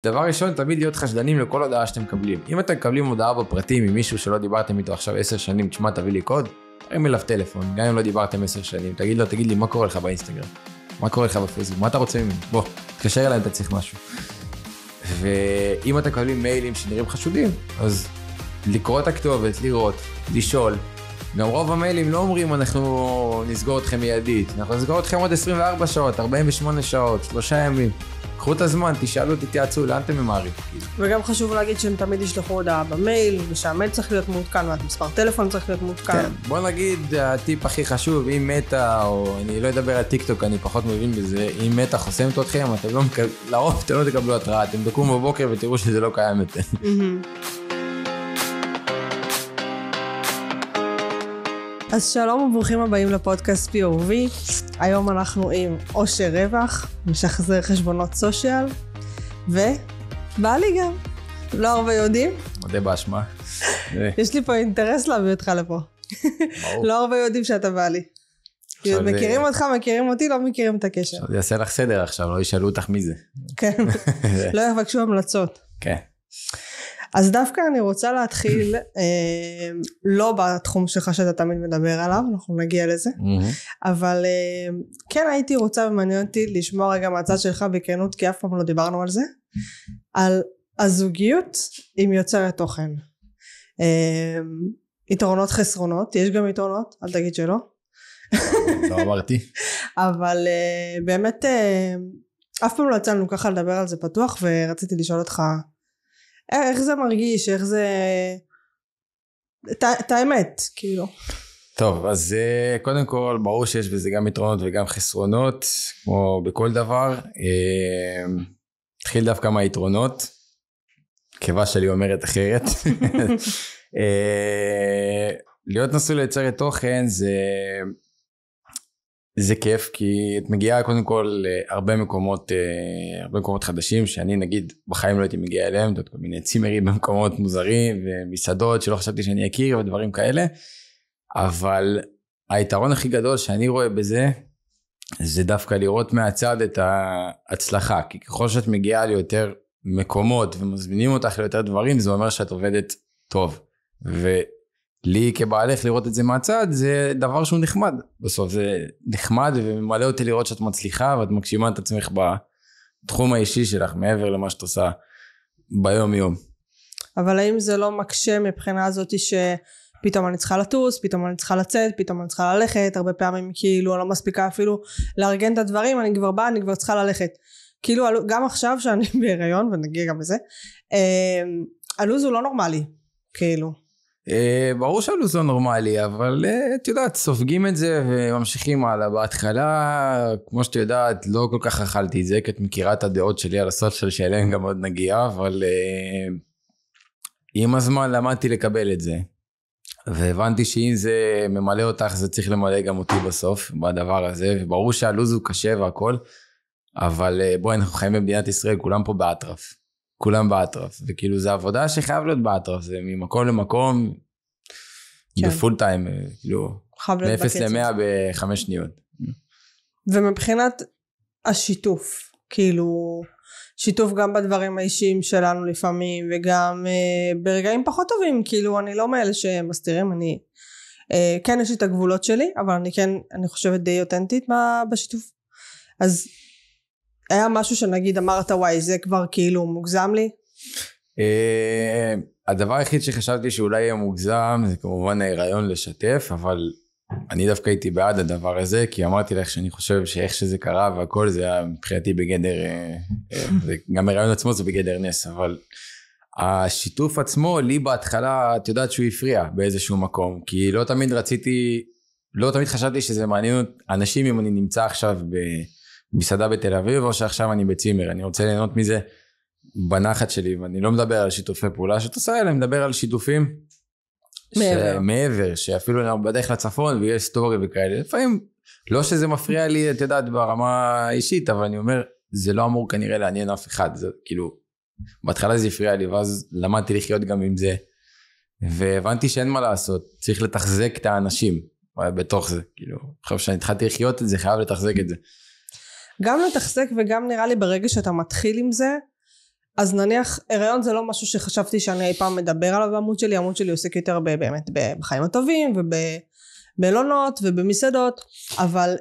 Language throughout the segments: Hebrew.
דבר ראשון, תמיד להיות חשדנים לכל הודעה שאתם מקבלים. אם אתם מקבלים הודעה בפרטים ממישהו שלא דיברתם איתו עכשיו 10 שנים, תשמע תביא לי קוד, תרים אליו טלפון, גם אם לא דיברתם 10 שנים, תגיד לי מה קורה לך באינסטגרם, מה קורה לך בפייסבוק, מה אתה רוצה ממני, בוא, תתקשר אליי אם אתה צריך משהו. ואם אתם מקבלים מיילים שנראים חשודים, אז לקרוא את הכתובת, לראות, לשאול. גם רוב המיילים לא אומרים אנחנו נסגור אתכם מיידית, אנחנו נסגור אתכם עוד 24 שעות, 48 שעות, 3 ימים. קחו את הזמן, תשאלו, תתייעצו, לאן אתם ממהרים? וגם חשוב להגיד שהם תמיד ישלחו הודעה במייל, ושהמייל צריך להיות מעודכן, והמספר טלפון צריך להיות מעודכן. כן, בוא נגיד, הטיפ הכי חשוב, אם מטא, או אני לא אדבר על טיק טוק, אני פחות מבין בזה, אם מטא חוסמת אתכם, אתם לא לרוב, אתם לא תקבלו התראה, אתם תקומו בבוקר ותראו שזה לא קיים יותר. אז שלום וברוכים הבאים לפודקאסט POV. היום אנחנו עם אושר רווח, משחזר חשבונות סושיאל, ובא לי גם. לא הרבה יודעים. מודה באשמה. יש לי פה אינטרס להביא אותך לפה. לא הרבה יודעים שאתה בא לי. מכירים אותך, מכירים אותי, לא מכירים את הקשר. זה יעשה לך סדר עכשיו, לא ישאלו אותך מי זה. כן, לא יבקשו המלצות. כן. אז דווקא אני רוצה להתחיל לא בתחום שלך שאתה תמיד מדבר עליו, אנחנו נגיע לזה, אבל כן הייתי רוצה ומעניין אותי לשמוע רגע מהצד שלך בכנות, כי אף פעם לא דיברנו על זה, על הזוגיות עם יוצרת תוכן. יתרונות חסרונות, יש גם יתרונות, אל תגיד שלא. לא אמרתי. אבל באמת אף פעם לא יצאנו ככה לדבר על זה פתוח, ורציתי לשאול אותך איך זה מרגיש, איך זה את האמת, כאילו. טוב, אז קודם כל ברור שיש בזה גם יתרונות וגם חסרונות, כמו בכל דבר. התחיל דווקא מהיתרונות, קיבה שלי אומרת אחרת. להיות נשוי ליוצרת תוכן זה כיף, כי את מגיעה קודם כל להרבה מקומות חדשים, שאני נגיד בחיים לא הייתי מגיע אליהם, כל מיני צימרים במקומות מוזרים, ומסעדות שלא חשבתי שאני אכיר, ודברים כאלה, אבל היתרון הכי גדול שאני רואה בזה, זה דווקא לראות מהצד את ההצלחה, כי ככל שאת מגיעה ליותר מקומות, ומזמינים אותך ליותר דברים, זה אומר שאת עובדת טוב, לי כבעלך לראות את זה מהצד, זה דבר שהוא נחמד. בסוף זה נחמד וממלא אותי לראות שאת מצליחה, ואת מגשימה את עצמך בתחום האישי שלך, מעבר למה שאת עושה ביום יום. אבל האם זה לא מקשה מבחינה הזאת שפתאום אני צריכה לטוס, פתאום אני צריכה לצאת, פתאום אני צריכה ללכת, הרבה פעמים כאילו לא מספיקה אפילו לארגן את הדברים, אני כבר באה, אני כבר צריכה ללכת. כאילו גם עכשיו שאני בהיריון, ונגיע גם לזה, הלוז הוא לא נורמלי, כאילו. ברור שהלו"ז לא נורמלי, אבל את יודעת, סופגים את זה וממשיכים הלאה. בהתחלה, כמו שאת יודעת, לא כל כך אכלתי את זה, כי את מכירה את הדעות שלי על הסושיאל שאליהן גם עוד נגיע, אבל עם הזמן למדתי לקבל את זה, והבנתי שאם זה ממלא אותך, זה צריך למלא גם אותי בסוף, בדבר הזה, וברור שהלו"ז הוא קשה והכל, אבל בואי, אנחנו חיים במדינת ישראל, כולם פה באטרף. כולם באטרף, וכאילו זה עבודה שחייב להיות באטרף, זה ממקום למקום, בפול טיים, כאילו, מ-0 ל-100 ב5 שניות. ומבחינת השיתוף, כאילו, שיתוף גם בדברים האישיים שלנו לפעמים, וגם ברגעים פחות טובים, כאילו, אני לא מאלה שמסתירים, אני, כן יש לי את הגבולות שלי, אבל אני חושבת די אותנטית בשיתוף, אז, היה משהו שנגיד אמרת וואי זה כבר כאילו מוגזם לי? הדבר היחיד שחשבתי שאולי יהיה מוגזם זה כמובן ההיריון לשתף, אבל אני דווקא הייתי בעד הדבר הזה, כי אמרתי לך שאני חושב שאיך שזה קרה והכל זה היה מבחינתי בגדר, גם ההיריון עצמו זה בגדר נס, אבל השיתוף עצמו לי בהתחלה את יודעת שהוא הפריע באיזשהו מקום, כי לא תמיד חשבתי שזה מעניין אנשים אם אני נמצא עכשיו במסעדה בתל אביב, או שעכשיו אני בצימר, אני רוצה ליהנות מזה בנחת שלי, ואני לא מדבר על שיתופי פעולה שאת עושה, אלא מדבר על שיתופים מעבר, שאפילו אני בדרך לצפון, ויש סטורי וכאלה, לפעמים, לא שזה מפריע לי, את יודעת, ברמה האישית, אבל אני אומר, זה לא אמור כנראה לעניין אף אחד, זה כאילו, בהתחלה זה הפריע לי, ואז למדתי לחיות גם עם זה, והבנתי שאין מה לעשות, צריך לתחזק את האנשים, בתוך זה, כאילו, עכשיו שאני התחלתי לחיות את זה, חייב לתחזק את זה. גם לתחזק וגם נראה לי ברגע שאתה מתחיל עם זה, אז נניח, הריון זה לא משהו שחשבתי שאני אי פעם מדבר עליו בעמוד שלי, העמוד שלי עוסק יותר באמת בחיים הטובים, ובמלונות ובמסעדות, אבל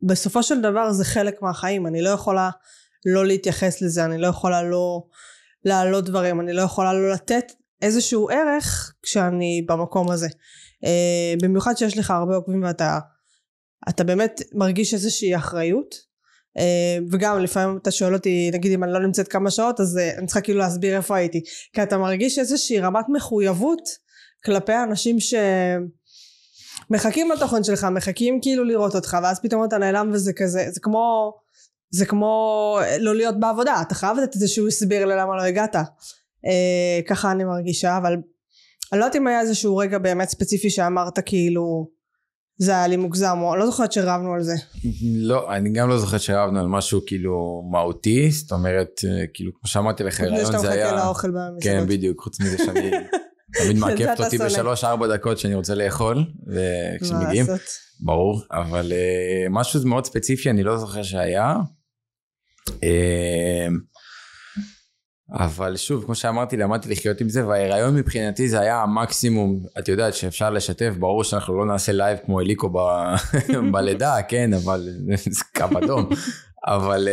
בסופו של דבר זה חלק מהחיים, אני לא יכולה לא להתייחס לזה, אני לא יכולה לא להעלות דברים, אני לא יכולה לא לתת איזשהו ערך כשאני במקום הזה. במיוחד שיש לך הרבה עוקבים ואתה באמת מרגיש איזושהי אחריות, וגם לפעמים אתה שואל אותי, נגיד אם אני לא נמצאת כמה שעות, אז אני צריכה כאילו להסביר איפה הייתי, כי אתה מרגיש איזושהי רמת מחויבות כלפי האנשים שמחכים לתוכן שלך, מחכים כאילו לראות אותך, ואז פתאום אתה נעלם, וזה כזה, זה כמו לא להיות בעבודה, אתה חייב לתת איזשהו הסביר ללמה לא הגעת. ככה אני מרגישה, אבל אני לא יודעת אם היה איזשהו רגע באמת ספציפי שאמרת כאילו זה היה לי מוגזם, או לא זוכרת שרבנו על זה. לא, אני גם לא זוכרת שרבנו על משהו כאילו מהותי, זאת אומרת, כאילו כמו שאמרתי לך, רעיון זה היה... לאוכל במסעדות. כן, בדיוק, חוץ מזה שאני תמיד מעקפת אותי ב3-4 דקות שאני רוצה לאכול, וכשמגיעים, ברור, אבל משהו מאוד ספציפי אני לא זוכר שהיה, אבל שוב, כמו שאמרתי, למדתי לחיות עם זה, וההיריון מבחינתי זה היה המקסימום, את יודעת שאפשר לשתף, ברור שאנחנו לא נעשה לייב כמו אליקו בלידה, כן, אבל זה קו אדום, אבל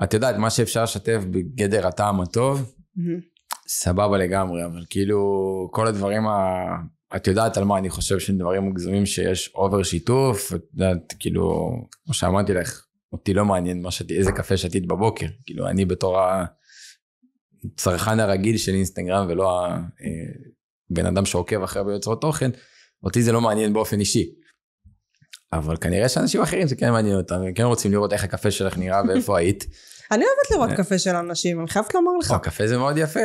את יודעת, מה שאפשר לשתף בגדר הטעם הטוב, סבבה לגמרי, אבל כאילו כל הדברים, את יודעת על מה אני חושב שהם דברים מוגזמים שיש אובר שיתוף, את יודעת, כאילו, כמו שאמרתי לך, אותי לא מעניין איזה קפה שתית בבוקר, כאילו אני בתור הצרכן הרגיל של אינסטגרם, ולא הבן אדם שעוקב אחרי ביוצרות תוכן, אותי זה לא מעניין באופן אישי, אבל כנראה שאנשים אחרים זה כן מעניין אותם, הם כן רוצים לראות איך הקפה שלך נראה ואיפה היית. אני אוהבת לראות קפה של אנשים, אני חייבת לומר לך. קפה זה מאוד יפה,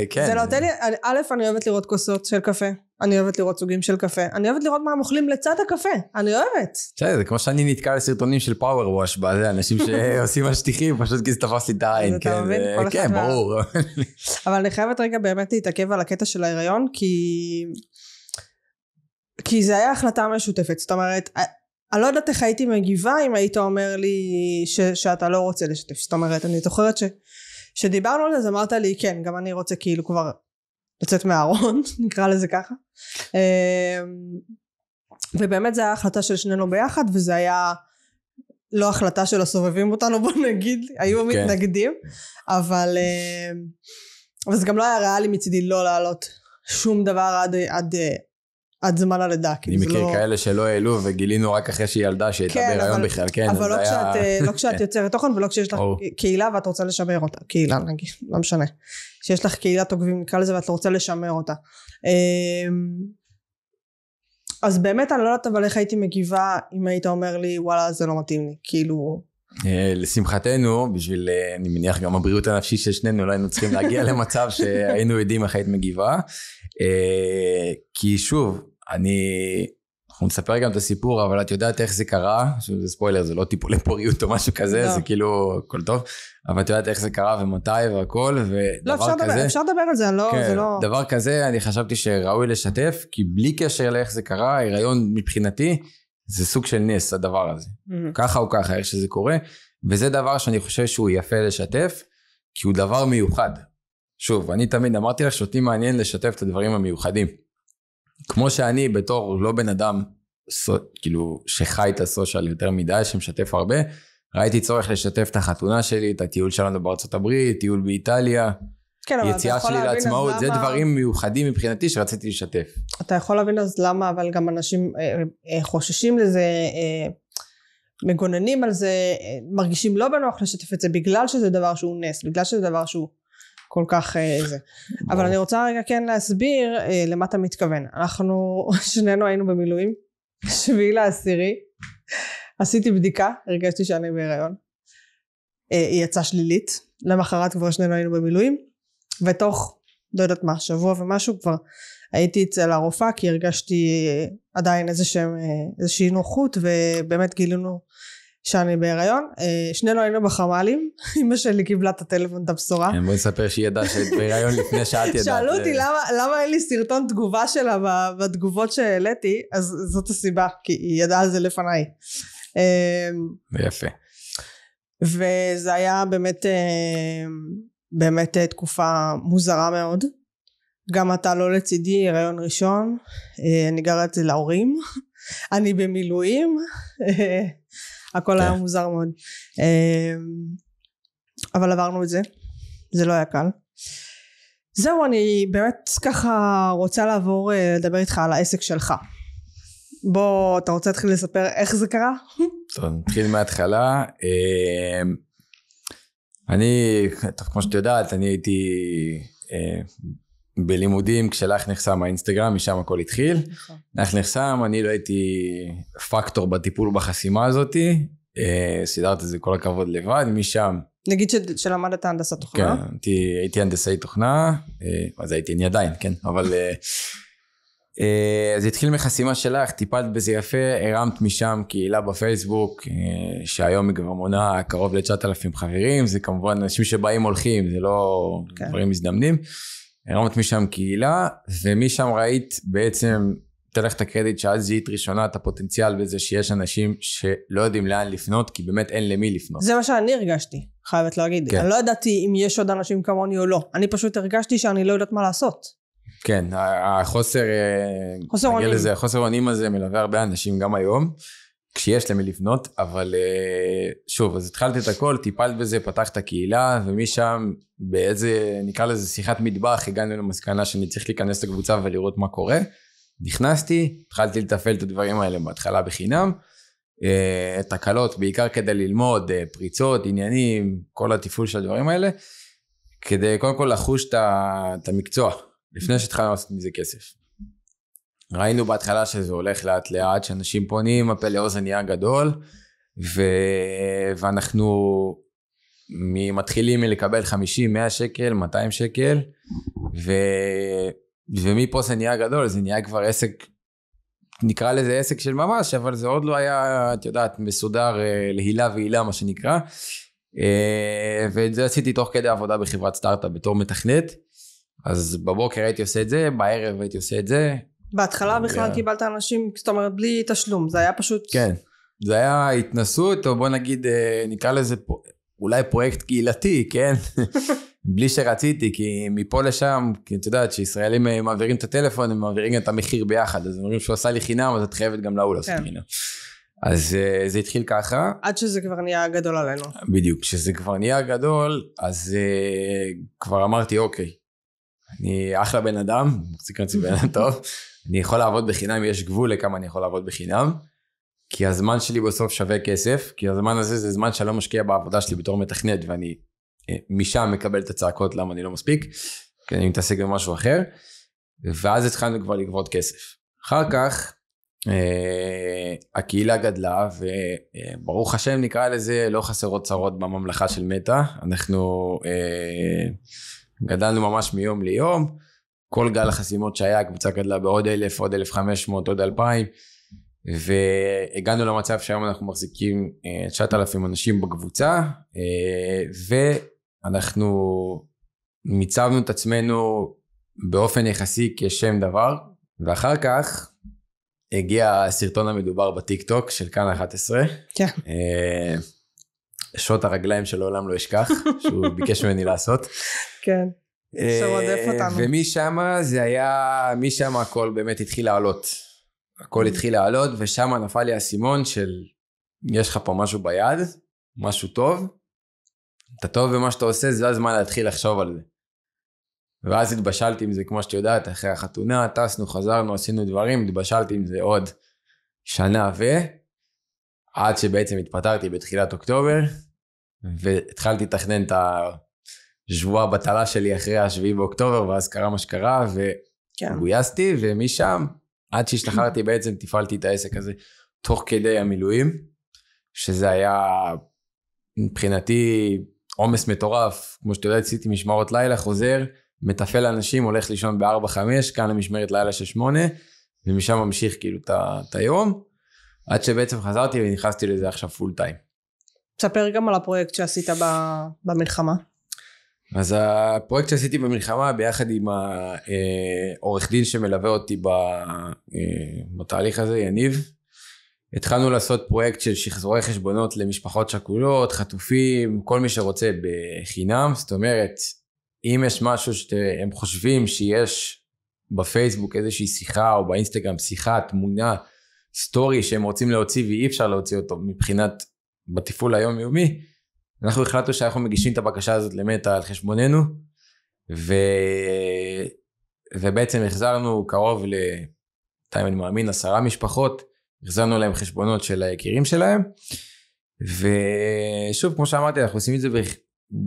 כן. זה לא נותן לי, א', אני אוהבת לראות כוסות של קפה, אני אוהבת לראות סוגים של קפה, אני אוהבת לראות מה הם אוכלים לצד הקפה, אני אוהבת. זה כמו שאני נתקע לסרטונים של פאוור ווש, אנשים שעושים השטיחים, פשוט כי זה תפס לי את העין, כן, ברור. אבל אני חייבת רגע באמת להתעכב על הקטע של ההיריון, כי זה היה החלטה משותפת, זאת אומרת, אני לא יודעת איך הייתי מגיבה אם היית אומר לי שאתה לא רוצה לשתף, זאת אומרת, אני זוכרת שדיברנו על זה, אז אמרת לי, כן, גם אני רוצה כאילו כבר לצאת מהארון, נקרא לזה ככה, ובאמת זה היה החלטה של שנינו ביחד, וזה היה לא החלטה של הסובבים אותנו, בוא נגיד, היו מתנגדים, אבל זה גם לא היה ריאלי מצידי לא לעלות שום דבר עד זמן הלידה. אני מכיר כאלה שלא העלו וגילינו רק אחרי שהיא ילדה שהייתה בהיריון בכלל, כן. אבל לא כשאת יוצרת תוכן ולא כשיש לך קהילה ואת רוצה לשמר אותה, קהילה נגיד, לא משנה, שיש לך קהילת עוקבים נקרא לזה ואת רוצה לשמר אותה. אז באמת אני לא יודעת אבל איך הייתי מגיבה אם היית אומר לי וואלה זה לא מתאים לי, כאילו... לשמחתנו, בשביל אני מניח גם הבריאות הנפשית של שנינו, לא היינו צריכים להגיע למצב שהיינו יודעים איך היית מגיבה, כי שוב, אנחנו נספר גם את הסיפור, אבל את יודעת איך זה קרה, שזה ספוילר, זה לא טיפולי פוריות או משהו כזה, זה כאילו הכל טוב, אבל את יודעת איך זה קרה ומתי והכל, ודבר כזה... אפשר לדבר על זה, זה לא... דבר כזה, אני חשבתי שראוי לשתף, כי בלי קשר לאיך זה קרה, ההיריון מבחינתי, זה סוג של נס הדבר הזה, ככה או ככה, איך שזה קורה, וזה דבר שאני חושב שהוא יפה לשתף, כי הוא דבר מיוחד. שוב, אני תמיד אמרתי לך שאותי מעניין לשתף את הדברים המיוחדים. כמו שאני בתור לא בן אדם, כאילו שחי את הסושיאל יותר מדי, שמשתף הרבה, ראיתי צורך לשתף את החתונה שלי, את הטיול שלנו בארצות הברית, טיול באיטליה, יציאה שלי לעצמאות, זה דברים מיוחדים מבחינתי שרציתי לשתף. אתה יכול להבין אז למה, אבל גם אנשים חוששים לזה, מגוננים על זה, מרגישים לא בנוח לשתף את זה, בגלל שזה דבר שהוא נס, בגלל שזה דבר שהוא כל כך זה. אבל אני רוצה רגע כן להסביר למה אתה מתכוון. אנחנו שנינו היינו במילואים, 7/10, עשיתי בדיקה, הרגשתי שאני בהיריון, היא יצאה שלילית, למחרת כבר שנינו היינו במילואים, ותוך, לא יודעת מה, שבוע ומשהו כבר הייתי אצל הרופאה, כי הרגשתי עדיין איזושהי נוחות, ובאמת גילינו שאני בהיריון. שנינו היינו בחמלים, אמא שלי קיבלה את הטלפון, את הבשורה. בואי נספר שהיא ידעה שאת בהיריון לפני שאת ידעת. שאלו אותי למה אין לי סרטון תגובה שלה בתגובות שהעליתי, אז זאת הסיבה, כי היא ידעה על זה לפניי. יפה. וזה היה באמת תקופה מוזרה מאוד. גם אתה לא לצידי, הריון ראשון, אני גרה אצל ההורים, אני במילואים, הכל היה מוזר מאוד. אבל עברנו את זה, זה לא היה קל. זהו, אני באמת ככה רוצה לעבור לדבר איתך על העסק שלך. בוא, אתה רוצה להתחיל לספר איך זה קרה? טוב, נתחיל מההתחלה. אני, כמו שאת יודעת, אני הייתי בלימודים כשלך נחסם האינסטגרם, משם הכל התחיל. לך נחסם, אני לא הייתי פקטור בטיפול בחסימה הזאת, סידרתי את זה כל הכבוד לבד, משם. נגיד שלמדת הנדסת תוכנה? כן, הייתי הנדסאי תוכנה, אז אני עדיין, כן, אבל אז התחיל מחסימה שלך, טיפלת בזה יפה, הרמת משם קהילה בפייסבוק, שהיום היא כבר מונה קרוב ל-9,000 חברים, זה כמובן אנשים שבאים הולכים, זה לא דברים מזדמנים, הרמת משם קהילה, ומשם ראית בעצם, תלך את הקרדיט שאז זיהית ראשונה את הפוטנציאל בזה שיש אנשים שלא יודעים לאן לפנות, כי באמת אין למי לפנות. זה מה שאני הרגשתי, חייבת להגיד. אני לא ידעתי אם יש עוד אנשים כמוני או לא. אני פשוט הרגשתי שאני לא יודעת מה לעשות. כן, החוסר אונים הזה מלווה הרבה אנשים גם היום, כשיש למי לפנות, אבל שוב, אז התחלת את הכל, טיפלת בזה, פתחת קהילה, ומשם באיזה, נקרא לזה שיחת מטבח, הגענו למסקנה שאני צריך להיכנס לקבוצה ולראות מה קורה. נכנסתי, התחלתי לתפעל את הדברים האלה בהתחלה בחינם, תקלות בעיקר כדי ללמוד, פריצות, עניינים, כל התפעול של הדברים האלה, כדי קודם כל לחוש את המקצוע, לפני שהתחלנו לעשות מזה כסף. ראינו בהתחלה שזה הולך לאט לאט, שאנשים פונים, הפה לאוזן נהיה גדול, ואנחנו מתחילים מלקבל 50, 100 שקל, 200 שקל, ומפה זה נהיה גדול, זה נהיה כבר עסק, נקרא לזה עסק של ממש, אבל זה עוד לא היה, את יודעת, מסודר להילה והילה, מה שנקרא, ואת זה עשיתי תוך כדי עבודה בחברת סטארט-אפ בתור מתכנת, אז בבוקר הייתי עושה את זה, בערב הייתי עושה את זה. בהתחלה בכלל קיבלת אנשים, זאת אומרת, בלי תשלום, זה היה פשוט... כן, זה היה התנסות, או בוא נגיד, נקרא לזה אולי פרויקט קהילתי, כן? בלי שרציתי, כי מפה לשם, כי את יודעת שישראלים מעבירים את הטלפון, הם מעבירים את המחיר ביחד, אז הם אומרים שהוא עשה לי חינם, אז את חייבת גם להוא לעשות חינם. אז זה התחיל ככה. עד שזה כבר נהיה גדול עלינו. בדיוק, כשזה כבר נהיה גדול, אז כבר אמרתי, אוקיי, אני אחלה בן אדם, מחזיק לעצמי בן אדם טוב, אני יכול לעבוד בחינם, יש גבול לכמה אני יכול לעבוד בחינם, כי הזמן שלי בסוף שווה כסף, כי הזמן הזה זה זמן שאני לא משקיע בעבודה שלי בתור מתכנת, ואני משם מקבל את הצעקות למה אני לא מספיק, כי אני מתעסק במשהו אחר, ואז התחלנו כבר לגבות כסף. אחר כך, הקהילה גדלה, וברוך השם נקרא לזה, לא חסרות צרות בממלכה של מטא, אנחנו גדלנו ממש מיום ליום, כל גל החסימות שהיה, הקבוצה גדלה בעוד 1,000, עוד 1,500, עוד 2,000, והגענו למצב שהיום אנחנו מחזיקים 9,000 אנשים בקבוצה, ואנחנו מיצבנו את עצמנו באופן יחסי כשם דבר, ואחר כך הגיע הסרטון המדובר בטיק טוק של כאן 11, כן. שוט הרגליים שלו עולם לא אשכח, שהוא ביקש ממני לעשות. כן, שרודף אותנו. ומשם זה היה, משם הכל באמת התחיל לעלות. הכל התחיל לעלות, ושם נפל לי הסימון של, יש לך פה משהו ביד, משהו טוב, אתה טוב במה שאתה עושה, זה הזמן להתחיל לחשוב על זה. ואז התבשלתי עם זה, כמו שאתה יודעת, אחרי החתונה, טסנו, חזרנו, עשינו דברים, התבשלתי עם זה עוד שנה עד שבעצם התפטרתי בתחילת אוקטובר, והתחלתי לתכנן את השבוע בטלה שלי אחרי השביעי באוקטובר, ואז קרה מה שקרה, וגויסתי, ומשם, עד שהשתחררתי בעצם, תפעלתי את העסק הזה, תוך כדי המילואים, שזה היה מבחינתי עומס מטורף, כמו שאתה יודע, עשיתי משמרות לילה, חוזר, מטפל אנשים, הולך לישון ב-4-5, כאן למשמרת לילה של 8, ומשם ממשיך כאילו את היום, עד שבעצם חזרתי ונכנסתי לזה עכשיו פול טיים. תספר גם על הפרויקט שעשית במלחמה. אז הפרויקט שעשיתי במלחמה ביחד עם העורך דין שמלווה אותי בתהליך הזה, יניב, התחלנו לעשות פרויקט של שחזורי חשבונות למשפחות שכולות, חטופים, כל מי שרוצה בחינם. זאת אומרת, אם יש משהו שהם חושבים שיש בפייסבוק איזושהי שיחה, או באינסטגרם שיחה, תמונה, סטורי שהם רוצים להוציא ואי אפשר להוציא אותו מבחינת בתפעול היומיומי, אנחנו החלטנו שאנחנו מגישים את הבקשה הזאת למטה על חשבוננו, ובעצם החזרנו קרוב אני מאמין 10 משפחות, החזרנו להם חשבונות של היקירים שלהם, ושוב כמו שאמרתי אנחנו עושים את זה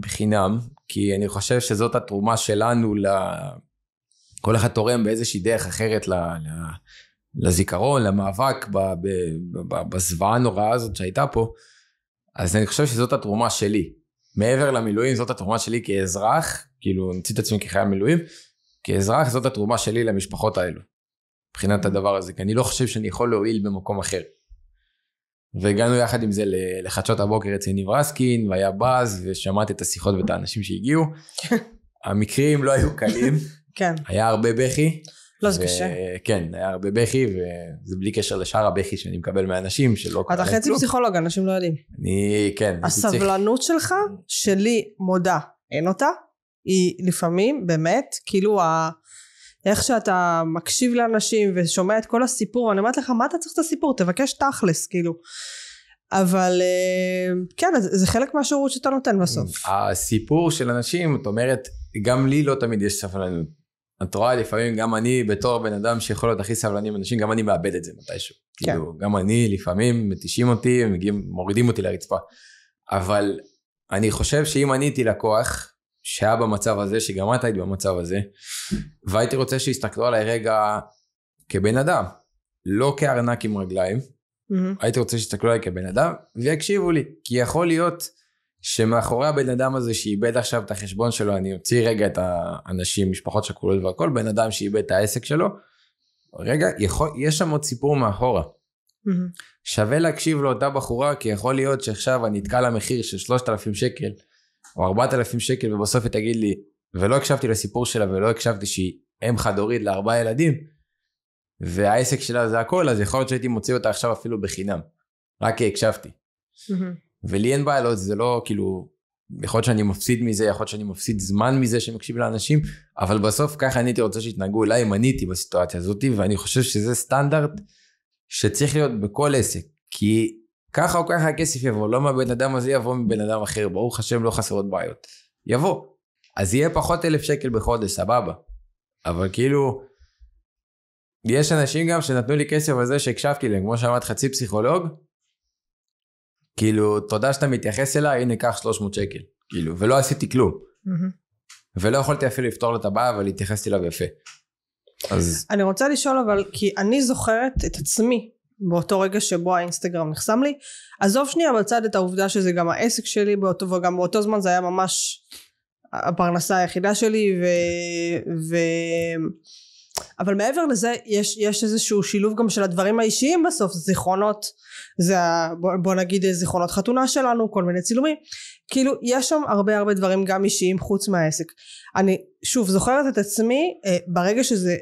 בחינם, כי אני חושב שזאת התרומה שלנו, כל אחד תורם באיזושהי דרך אחרת לזיכרון, למאבק בזוועה הנוראה הזאת שהייתה פה, אז אני חושב שזאת התרומה שלי, מעבר למילואים זאת התרומה שלי כאזרח, כאילו נציג את עצמי כחייל מילואים, כאזרח זאת התרומה שלי למשפחות האלו, מבחינת הדבר הזה, כי אני לא חושב שאני יכול להועיל במקום אחר. והגענו יחד עם זה לחדשות הבוקר אצל ניב רסקין, והיה באז, ושמעתי את השיחות ואת האנשים שהגיעו. המקרים לא היו קלים, כן. היה הרבה בכי. לא, זה קשה. כן, היה הרבה בכי, וזה בלי קשר לשאר הבכי שאני מקבל מהאנשים, שלא אתה חצי פסיכולוג, אנשים לא יודעים. כן. הסבלנות שלך, שלי מודה, אין אותה, היא לפעמים באמת, כאילו איך שאתה מקשיב לאנשים ושומע את כל הסיפור, ואני אומרת לך, מה אתה צריך את הסיפור? תבקש תכלס, כאילו. אבל כן, זה חלק מהשירות שאתה נותן בסוף. הסיפור של אנשים, זאת אומרת, גם לי לא תמיד יש סבלנות. את רואה לפעמים, גם אני בתור בן אדם שיכול להיות הכי סבלני עם אנשים, גם אני מאבד את זה מתישהו. כן. כאילו, גם אני לפעמים מתישים אותי, מורידים אותי לרצפה. אבל אני חושב שאם אני הייתי לקוח, שהיה במצב הזה, שגם אתה היית במצב הזה, והייתי רוצה שיסתכלו עליי רגע כבן אדם, לא כארנק עם רגליים, הייתי רוצה שיסתכלו עליי כבן אדם, ויקשיבו לי, כי יכול להיות שמאחורי הבן אדם הזה, שאיבד עכשיו את החשבון שלו, אני אוציא רגע את האנשים, משפחות שכולות והכל, בן אדם שאיבד את העסק שלו, רגע, יש שם עוד סיפור מאחורה, שווה להקשיב לאותה בחורה, כי יכול להיות שעכשיו אני אתקע למחיר של 3,000 שקל, או 4,000 שקל, ובסוף היא תגיד לי, ולא הקשבתי לסיפור שלה, ולא הקשבתי שהיא אם חד-הורית ל4 ילדים, והעסק שלה זה הכל, אז יכול להיות שהייתי מוציא אותה עכשיו אפילו בחינם, רק כי הקשבתי. ולי אין בעיה, זה לא כאילו, יכול להיות שאני מפסיד מזה, יכול להיות שאני מפסיד זמן מזה שמקשיב לאנשים, אבל בסוף ככה אני הייתי רוצה שיתנהגו אליי, אם אני הייתי בסיטואציה הזאת, ואני חושב שזה סטנדרט שצריך להיות בכל עסק, כי ככה או ככה הכסף יבוא, לא מהבן אדם הזה יבוא מבן אדם אחר, ברוך השם לא חסרות בעיות, יבוא, אז יהיה פחות 1,000 שקל בחודש, סבבה, אבל כאילו, יש אנשים גם שנתנו לי כסף על זה שהקשבתי להם, כמו שאמרת חצי פסיכולוג, כאילו, תודה שאתה מתייחס אליי, הנה קח 300 שקל, כאילו, ולא עשיתי כלום, ולא יכולתי אפילו לפתור לו את הבעיה, אבל התייחסתי לה ביפה. אז... אני רוצה לשאול אבל, כי אני זוכרת את עצמי, באותו רגע שבו האינסטגרם נחסם לי, עזוב שנייה בצד את העובדה שזה גם העסק שלי, וגם באותו זמן זה היה ממש הפרנסה היחידה שלי, אבל מעבר לזה יש איזשהו שילוב גם של הדברים האישיים בסוף, זיכרונות, בוא נגיד זיכרונות חתונה שלנו, כל מיני צילומים, כאילו יש שם הרבה דברים גם אישיים חוץ מהעסק. אני שוב זוכרת את עצמי ברגע שזה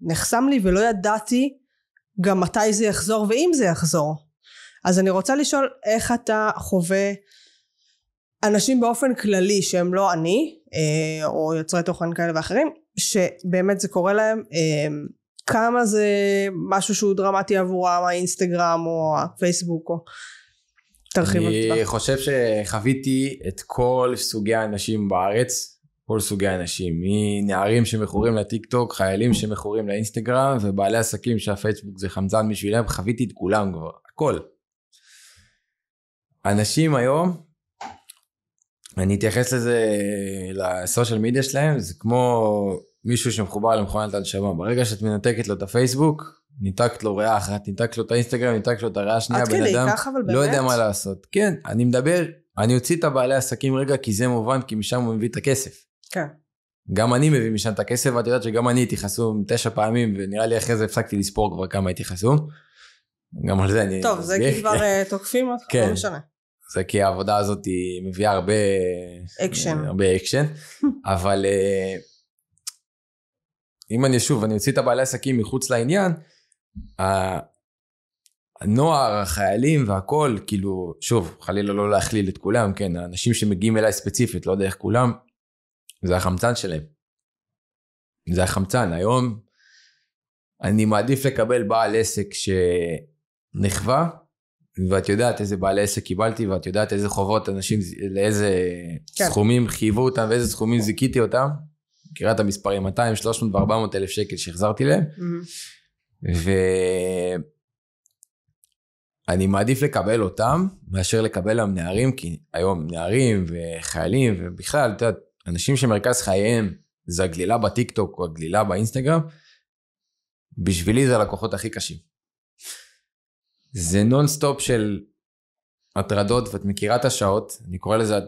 נחסם לי ולא ידעתי גם מתי זה יחזור ואם זה יחזור, אז אני רוצה לשאול איך אתה חווה אנשים באופן כללי שהם לא אני או יוצרי תוכן כאלה ואחרים שבאמת זה קורה להם, כמה זה משהו שהוא דרמטי עבורם, האינסטגרם או הפייסבוק או תרחיב. אני חושב שחוויתי את כל סוגי האנשים בארץ, כל סוגי האנשים, מנערים שמכורים לטיק טוק, חיילים שמכורים לאינסטגרם ובעלי עסקים שהפייסבוק זה חמצן בשבילם, חוויתי את כולם כבר, הכל. אנשים היום, אני אתייחס לזה לסושיאל מדיה שלהם, זה כמו מישהו שמחובר למכונת הנשמה, ברגע שאת מנתקת לו את הפייסבוק, ניתקת לו ריאה אחת, ניתקת לו את האינסטגרם, ניתקת לו את הריאה השנייה, בן אדם לא יודע מה לעשות. כן, אני מדבר, אני אוציא את הבעלי עסקים רגע, כי זה מובן, כי משם הוא מביא את הכסף. כן. גם אני מביא משם את הכסף, ואת יודעת שגם אני הייתי חסום 9 פעמים, ונראה לי אחרי זה הפסקתי לספור כבר כמה הייתי חסום. גם על זה אני... טוב, זה כי כבר תוקפים אותך, לא משנה. זה כי העבודה הזאת היא מביאה הרבה אקשן, אבל אם אני אוציא את הבעלי עסקים מחוץ לעניין, הנוער, החיילים והכל, כאילו, שוב, חלילה לא להכליל את כולם, כן, האנשים שמגיעים אליי ספציפית, לא יודע איך כולם, זה החמצן שלהם. זה החמצן. היום אני מעדיף לקבל בעל עסק שנחווה, ואת יודעת איזה בעל עסק קיבלתי, ואת יודעת איזה חובות אנשים, לאיזה סכומים חייבו אותם, ואיזה סכומים זיקיתי אותם. מכירה את המספרים, 200, 300 ו-400 אלף שקל שהחזרתי להם. ואני מעדיף לקבל אותם, מאשר לקבל להם נערים, כי היום נערים וחיילים, ובכלל, אתה יודע, אנשים שמרכז חייהם, זה הגלילה בטיקטוק, או הגלילה באינסטגרם, בשבילי זה הלקוחות הכי קשים. זה נונסטופ של הטרדות, ואת מכירה את השעות,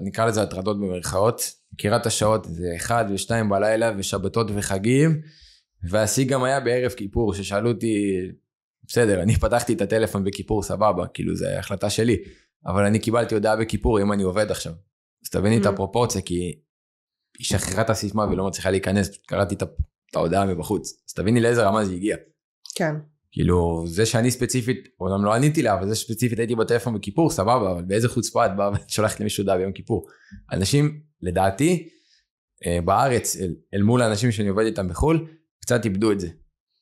נקרא לזה הטרדות במרכאות, מכירה את השעות, זה 1 ו2 בלילה, ושבתות וחגים, והשיא גם היה בערב כיפור, ששאלו אותי, בסדר, אני פתחתי את הטלפון בכיפור, סבבה, כאילו זה החלטה שלי, אבל אני קיבלתי הודעה בכיפור, אם אני עובד עכשיו. אז תביני את הפרופורציה, כי היא שכחה את הסיסמה, ולא מצליחה להיכנס, קראתי את ההודעה מבחוץ, אז תביני לאיזה רמה זה הגיע. כן. כאילו, זה שאני ספציפית, אומנם לא עניתי לה, אבל זה שספציפית הייתי בטלפון בכיפור, סבבה, אבל באיזה חוצפה את באה ושולחת למישהו הודעה ביום כיפור. אנשים, לדעתי, בארץ, אל מול האנשים שאני עובד איתם בחול, קצת איבדו את זה.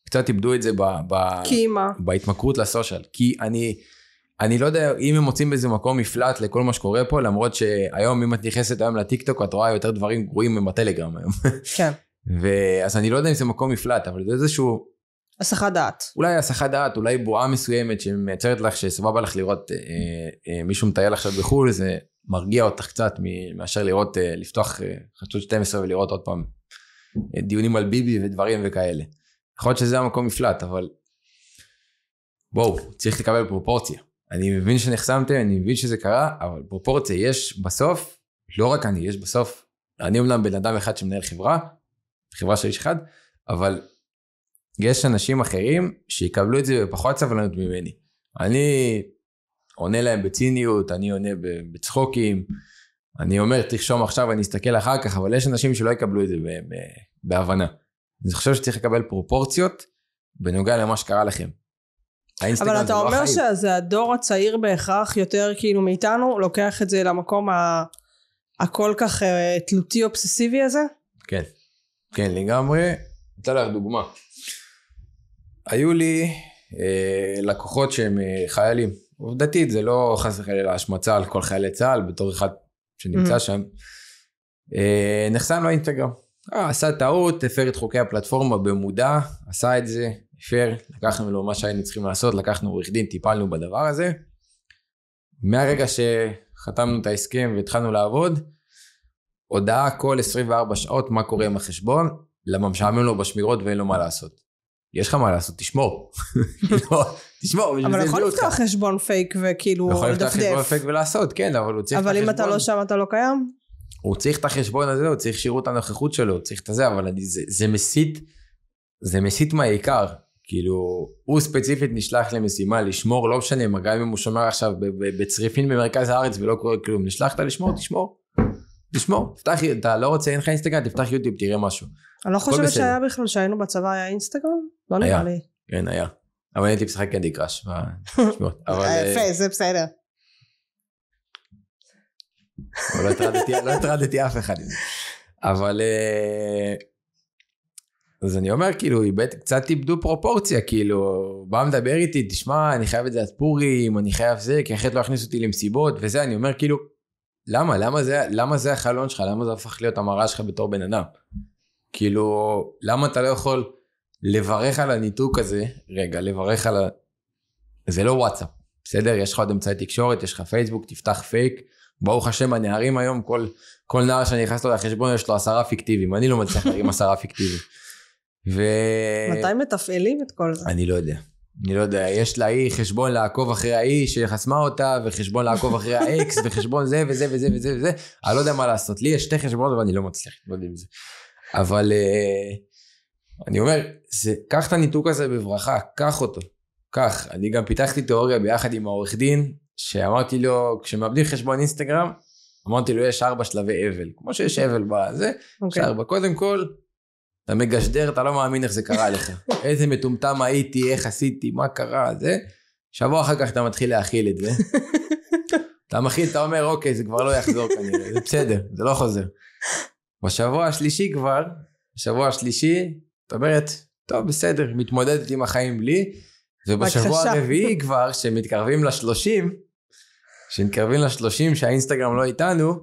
קצת איבדו את זה בהתמכרות לסושיאל. כי אני לא יודע אם הם מוצאים באיזה מקום מפלט לכל מה שקורה פה, למרות שהיום אם את נכנסת היום לטיקטוק, את רואה יותר דברים גרועים בטלגרם היום. כן. אז אני לא יודע אם זה מקום מפלט, אבל זה איזשהו הסחת דעת. אולי הסחת דעת, אולי בועה מסוימת שמייצרת לך שסבבה לך לראות מישהו מטייל עכשיו בחול, זה מרגיע אותך קצת מאשר לראות, לפתוח חדשות 12 ולראות עוד פעם דיונים על ביבי ודברים וכאלה. יכול להיות שזה המקום מפלט, אבל בואו, צריך לקבל פרופורציה. אני מבין שנחסמתם, אני מבין שזה קרה, אבל פרופורציה יש בסוף, לא רק אני, יש בסוף, אני אומנם בן אדם אחד שמנהל חברה של איש אחד, אבל יש אנשים אחרים שיקבלו את זה בפחות סבלנות ממני. אני עונה להם בציניות, אני עונה בצחוקים, אני אומר, תרשום עכשיו, אני אסתכל אחר כך, אבל יש אנשים שלא יקבלו את זה בהבנה. אני חושב שצריך לקבל פרופורציות בנוגע למה שקרה לכם. אבל אתה אומר שזה הדור הצעיר בהכרח יותר כאילו מאיתנו, לוקח את זה למקום הכל כך תלותי אובססיבי הזה? כן, כן, לגמרי. אתן לך דוגמה. היו לי לקוחות שהם חיילים. עובדתית, זה לא חס וחלילה השמצה על כל חיילי צה"ל, בתור אחד שנמצא שם. נחסם לו אינסטגרם. עשה טעות, הפר את חוקי הפלטפורמה במודע, עשה את זה, הפר, לקחנו לו מה שהיינו צריכים לעשות, לקחנו עורך דין, טיפלנו בדבר הזה. מהרגע שחתמנו את ההסכם והתחלנו לעבוד, הודעה כל 24 שעות מה קורה עם החשבון, למה משעמם לו בשמירות ואין לו מה לעשות. יש לך מה לעשות, תשמור. תשמור. אבל יכול לפתוח חשבון פייק וכאילו לדפדף. יכול לפתוח חשבון פייק ולעשות, כן, אבל הוא צריך את החשבון. אבל אם אתה לא שם, אתה לא קיים? הוא צריך את החשבון הזה, הוא צריך שירות הנוכחות שלו, הוא צריך את זה, אבל זה מסית מהעיקר. כאילו, הוא ספציפית נשלח למשימה לשמור, לא משנה, גם אם הוא שומר עכשיו בצריפין במרכז הארץ ולא קורה כלום, נשלחת לשמור, תשמור. אתה לא רוצה, אין לך אינסטגרם, תפתח יוטיוב, תראה משהו. אני לא חושבת שהיה בכלל שהיינו בצבא, היה אינסטגרם? לא נראה לי. כן, היה. אבל הייתי משחק קנדי קראש. יפה, זה בסדר. לא הטרדתי אף אחד. אבל אז אני אומר, כאילו, קצת איבדו פרופורציה, כאילו, בא מדבר איתי, תשמע, אני חייב את זה עד פורים, אני חייב זה, כי אחרת לא הכניס אותי למסיבות, וזה, אני אומר, כאילו, למה זה החלון שלך? למה זה הפך להיות המראה שלך בתור בן אדם? כאילו, למה אתה לא יכול לברך על הניתוק הזה? רגע, לברך על זה לא וואטסאפ, בסדר? יש לך עוד אמצעי תקשורת, יש לך פייסבוק, תפתח פייק, ברוך השם, הנערים היום, כל נער שאני נכנס לו לחשבון, יש לו 10 פיקטיביים, אני לא מצליח להרים 10 פיקטיביים. מתי מתפעלים את כל זה? אני לא יודע, יש לה חשבון לעקוב אחרי האי שחסמה אותה, וחשבון לעקוב אחרי האקס, וחשבון זה וזה וזה וזה וזה, אני לא יודע מה לעשות, לי יש 2 חשבונות, אבל אני לא מצליח להתמודד עם זה. אבל אני אומר, קח את הניתוק הזה בברכה, קח אותו, קח. אני גם פיתחתי תיאוריה ביחד עם העורך דין, שאמרתי לו, כשמאבדים חשבון אינסטגרם, אמרתי לו, יש 4 שלבי אבל, כמו שיש אבל בזה, יש 4, קודם כל, אתה מגשדר, אתה לא מאמין איך זה קרה לך. איזה מטומטם הייתי, איך עשיתי, מה קרה, זה. שבוע אחר כך אתה מתחיל להכיל את זה. אתה מכיל, אתה אומר, אוקיי, זה כבר לא יחזור כנראה, זה בסדר, זה לא חוזר. בשבוע השלישי כבר, בשבוע השלישי, את אומרת, טוב, בסדר, מתמודדת עם החיים בלי, ובשבוע הרביעי כבר, שמתקרבים ל-30, שהאינסטגרם לא איתנו,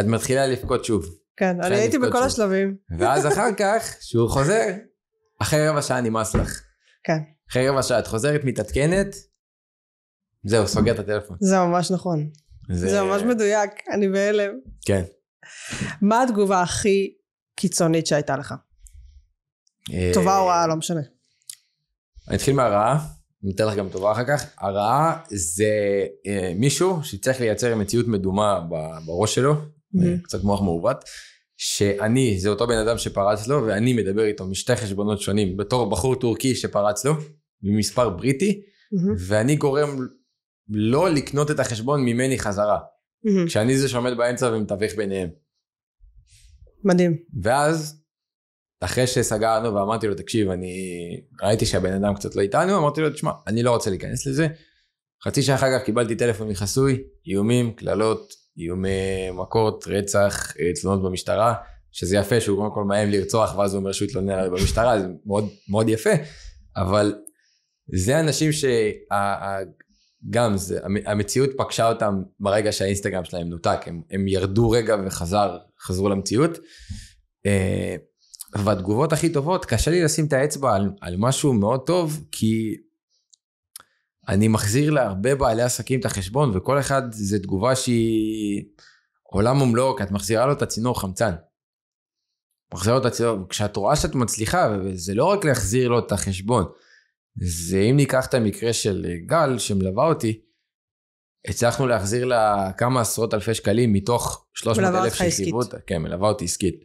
את מתחילה לפקוד שוב. כן, אני הייתי בכל השלבים. ואז אחר כך, שהוא חוזר, אחרי רבע שעה נמאס לך. כן. אחרי רבע שעה את חוזרת, מתעדכנת, זהו, סוגר את הטלפון. זה ממש נכון. זה ממש מדויק, אני בהלם. כן. מה התגובה הכי קיצונית שהייתה לך? טובה או רעה, לא משנה. אני אתחיל מהרעה, אני אתן לך גם טובה אחר כך. הרעה זה מישהו שצריך לייצר מציאות מדומה בראש שלו, קצת מוח מעוות, שאני, זה אותו בן אדם שפרץ לו, ואני מדבר איתו משתי חשבונות שונים, בתור בחור טורקי שפרץ לו, במספר בריטי, ואני גורם לא לקנות את החשבון ממני חזרה. כשאני זה שעומד באמצע ומתווך ביניהם. מדהים. ואז, אחרי שסגרנו ואמרתי לו, תקשיב, אני ראיתי שהבן אדם קצת לא איתנו, אמרתי לו, תשמע, אני לא רוצה להיכנס לזה. חצי שעה אחר כך קיבלתי טלפון מחסוי, איומים, כללות, איומי מכות, רצח, תלונות במשטרה, שזה יפה שהוא קודם כל מאיים לרצוח, ואז הוא אומר שהוא יתלונן עליו במשטרה, זה מאוד, מאוד יפה, אבל זה אנשים גם המציאות פגשה אותם ברגע שהאינסטגרם שלהם נותק, הם ירדו רגע וחזרו למציאות, והתגובות הכי טובות, קשה לי לשים את האצבע על משהו מאוד טוב, כי אני מחזיר להרבה בעלי עסקים את החשבון, וכל אחד זה תגובה שהיא עולם ומלואו, כי את מחזירה לו את הצינור חמצן. מחזירה לו את הצינור, כשאת רואה שאת מצליחה, וזה לא רק להחזיר לו את החשבון, זה אם ניקח את המקרה של גל שמלווה אותי, הצלחנו להחזיר לה כמה עשרות אלפי שקלים מתוך 300,000 שחייבו אותה. כן, מלווה אותי עסקית.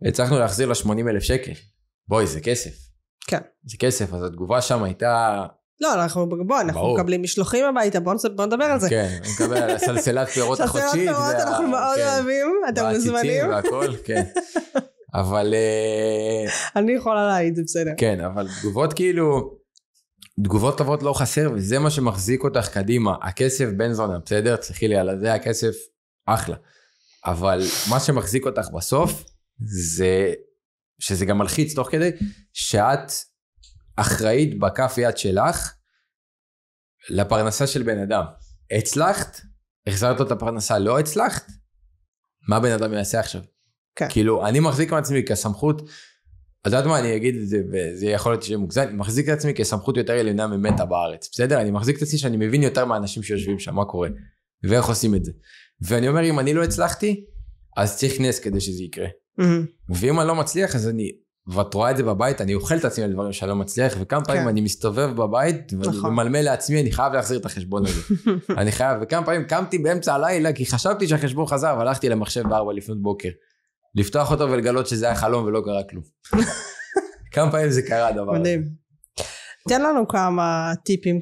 הצלחנו להחזיר לה 80,000 שקל. בואי, זה כסף. כן. זה כסף, אז התגובה שם הייתה... לא, אנחנו מקבלים משלוחים הביתה, בוא נדבר על זה. כן, אני מקבל על סלסלת פירות החודשית. סלסלת פירות, אנחנו מאוד אוהבים, אתם מוזמנים. והכל, כן. אבל... אני יכולה להעיד, זה בסדר. כן, אבל תגובות כאילו, תגובות טובות לא חסר, וזה מה שמחזיק אותך קדימה. הכסף בן זונה, בסדר? צריכי לי על זה, הכסף אחלה. אבל מה שמחזיק אותך בסוף, זה שזה גם מלחיץ תוך כדי, שאת אחראית בכף יד שלך, לפרנסה של בן אדם. הצלחת, החזרת את הפרנסה, לא הצלחת, מה בן אדם יעשה עכשיו? כן. כאילו, אני מחזיק מעצמי כסמכות, אז יודעת מה, אני אגיד את זה, וזה יכול להיות שמוגזם, אני מחזיק את עצמי כסמכות יותר עליונה ממטה בארץ, בסדר? אני מחזיק את עצמי שאני מבין יותר מהאנשים שיושבים שם, מה קורה, ואיך עושים את זה. ואני אומר, אם אני לא הצלחתי, אז צריך נס כדי שזה יקרה. ואם אני לא מצליח, אז אני, ואת רואה את זה בבית, אני אוכל את עצמי על דברים שאני לא מצליח, וכמה פעמים אני מסתובב בבית, ומלמל לעצמי, אני חייב להחזיר את החשבון הזה. אני חייב, וכמה פעמים קמתי באמצע הלילה, כי חשבתי שהחשבון חזר, והלכתי למחשב ב4 לפנות בוקר. לפתוח אותו ולגלות שזה היה חלום ולא קרה כלום. כמה פעמים זה קרה הדבר הזה. מדהים. תן לנו כמה טיפים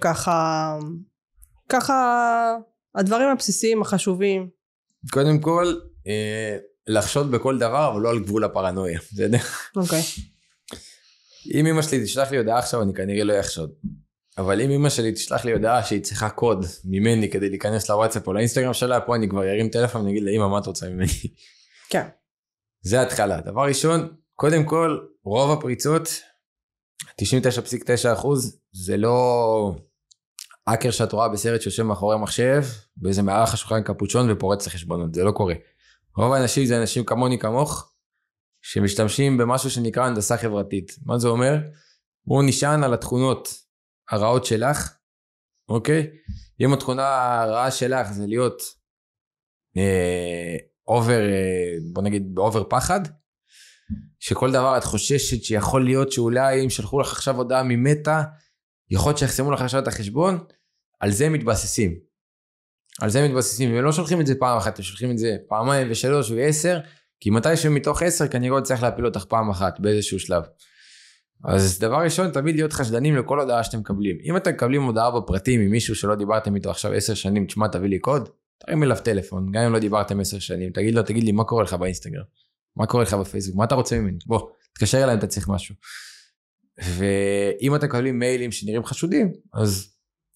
ככה, הדברים הבסיסיים החשובים. קודם כל, לחשוד בכל דבר, אבל לא על גבול הפרנויה. בסדר? אוקיי. אם אמא שלי תשלח לי הודעה עכשיו, אני כנראה לא אחשוד. אבל אם אמא שלי תשלח לי הודעה שהיא צריכה קוד ממני כדי להיכנס לוואטסאפ או לאינסטגרם שלה, פה אני כבר ירים טלפון ונגיד לאמא, מה את רוצה ממני? כן. זה התחלה. דבר ראשון, קודם כל, רוב הפריצות, 99.9%, זה לא אקר שאת רואה בסרט שיושב מאחורי מחשב, באיזה מערך השולחן קפוצ'ון ופורץ לחשבונות, זה לא קורה. רוב האנשים זה אנשים כמוני כמוך, שמשתמשים במשהו שנקרא הנדסה חברתית. מה זה אומר? הוא נשען על התכונות הרעות שלך, אוקיי? אם התכונה הרעה שלך זה להיות בוא נגיד באובר פחד, שכל דבר את חוששת שיכול להיות שאולי אם שלחו לך עכשיו הודעה ממטה, יכול להיות שיחסמו לך עכשיו את החשבון, על זה מתבססים. על זה מתבססים, והם לא שולחים את זה פעם אחת, הם שולחים את זה פעמיים ושלוש ו10, כי מתישהו מתוך 10 כנראה עוד צריך להפיל אותך פעם אחת באיזשהו שלב. אז דבר ראשון, תמיד להיות חשדנים לכל הודעה שאתם מקבלים. אם אתם מקבלים הודעה בפרטים ממישהו שלא דיברתם איתו עכשיו 10 שנים, תשמע תביא לי קוד, תרים אליו טלפון, גם אם לא דיברתם 10 שנים, תגיד לי מה קורה לך באינסטגרם, מה קורה לך בפייסבוק, מה אתה רוצה ממני, בוא, תקשר אליי אם אתה צריך משהו. ואם אתם מקבלים מיילים שנראים חשודים, אז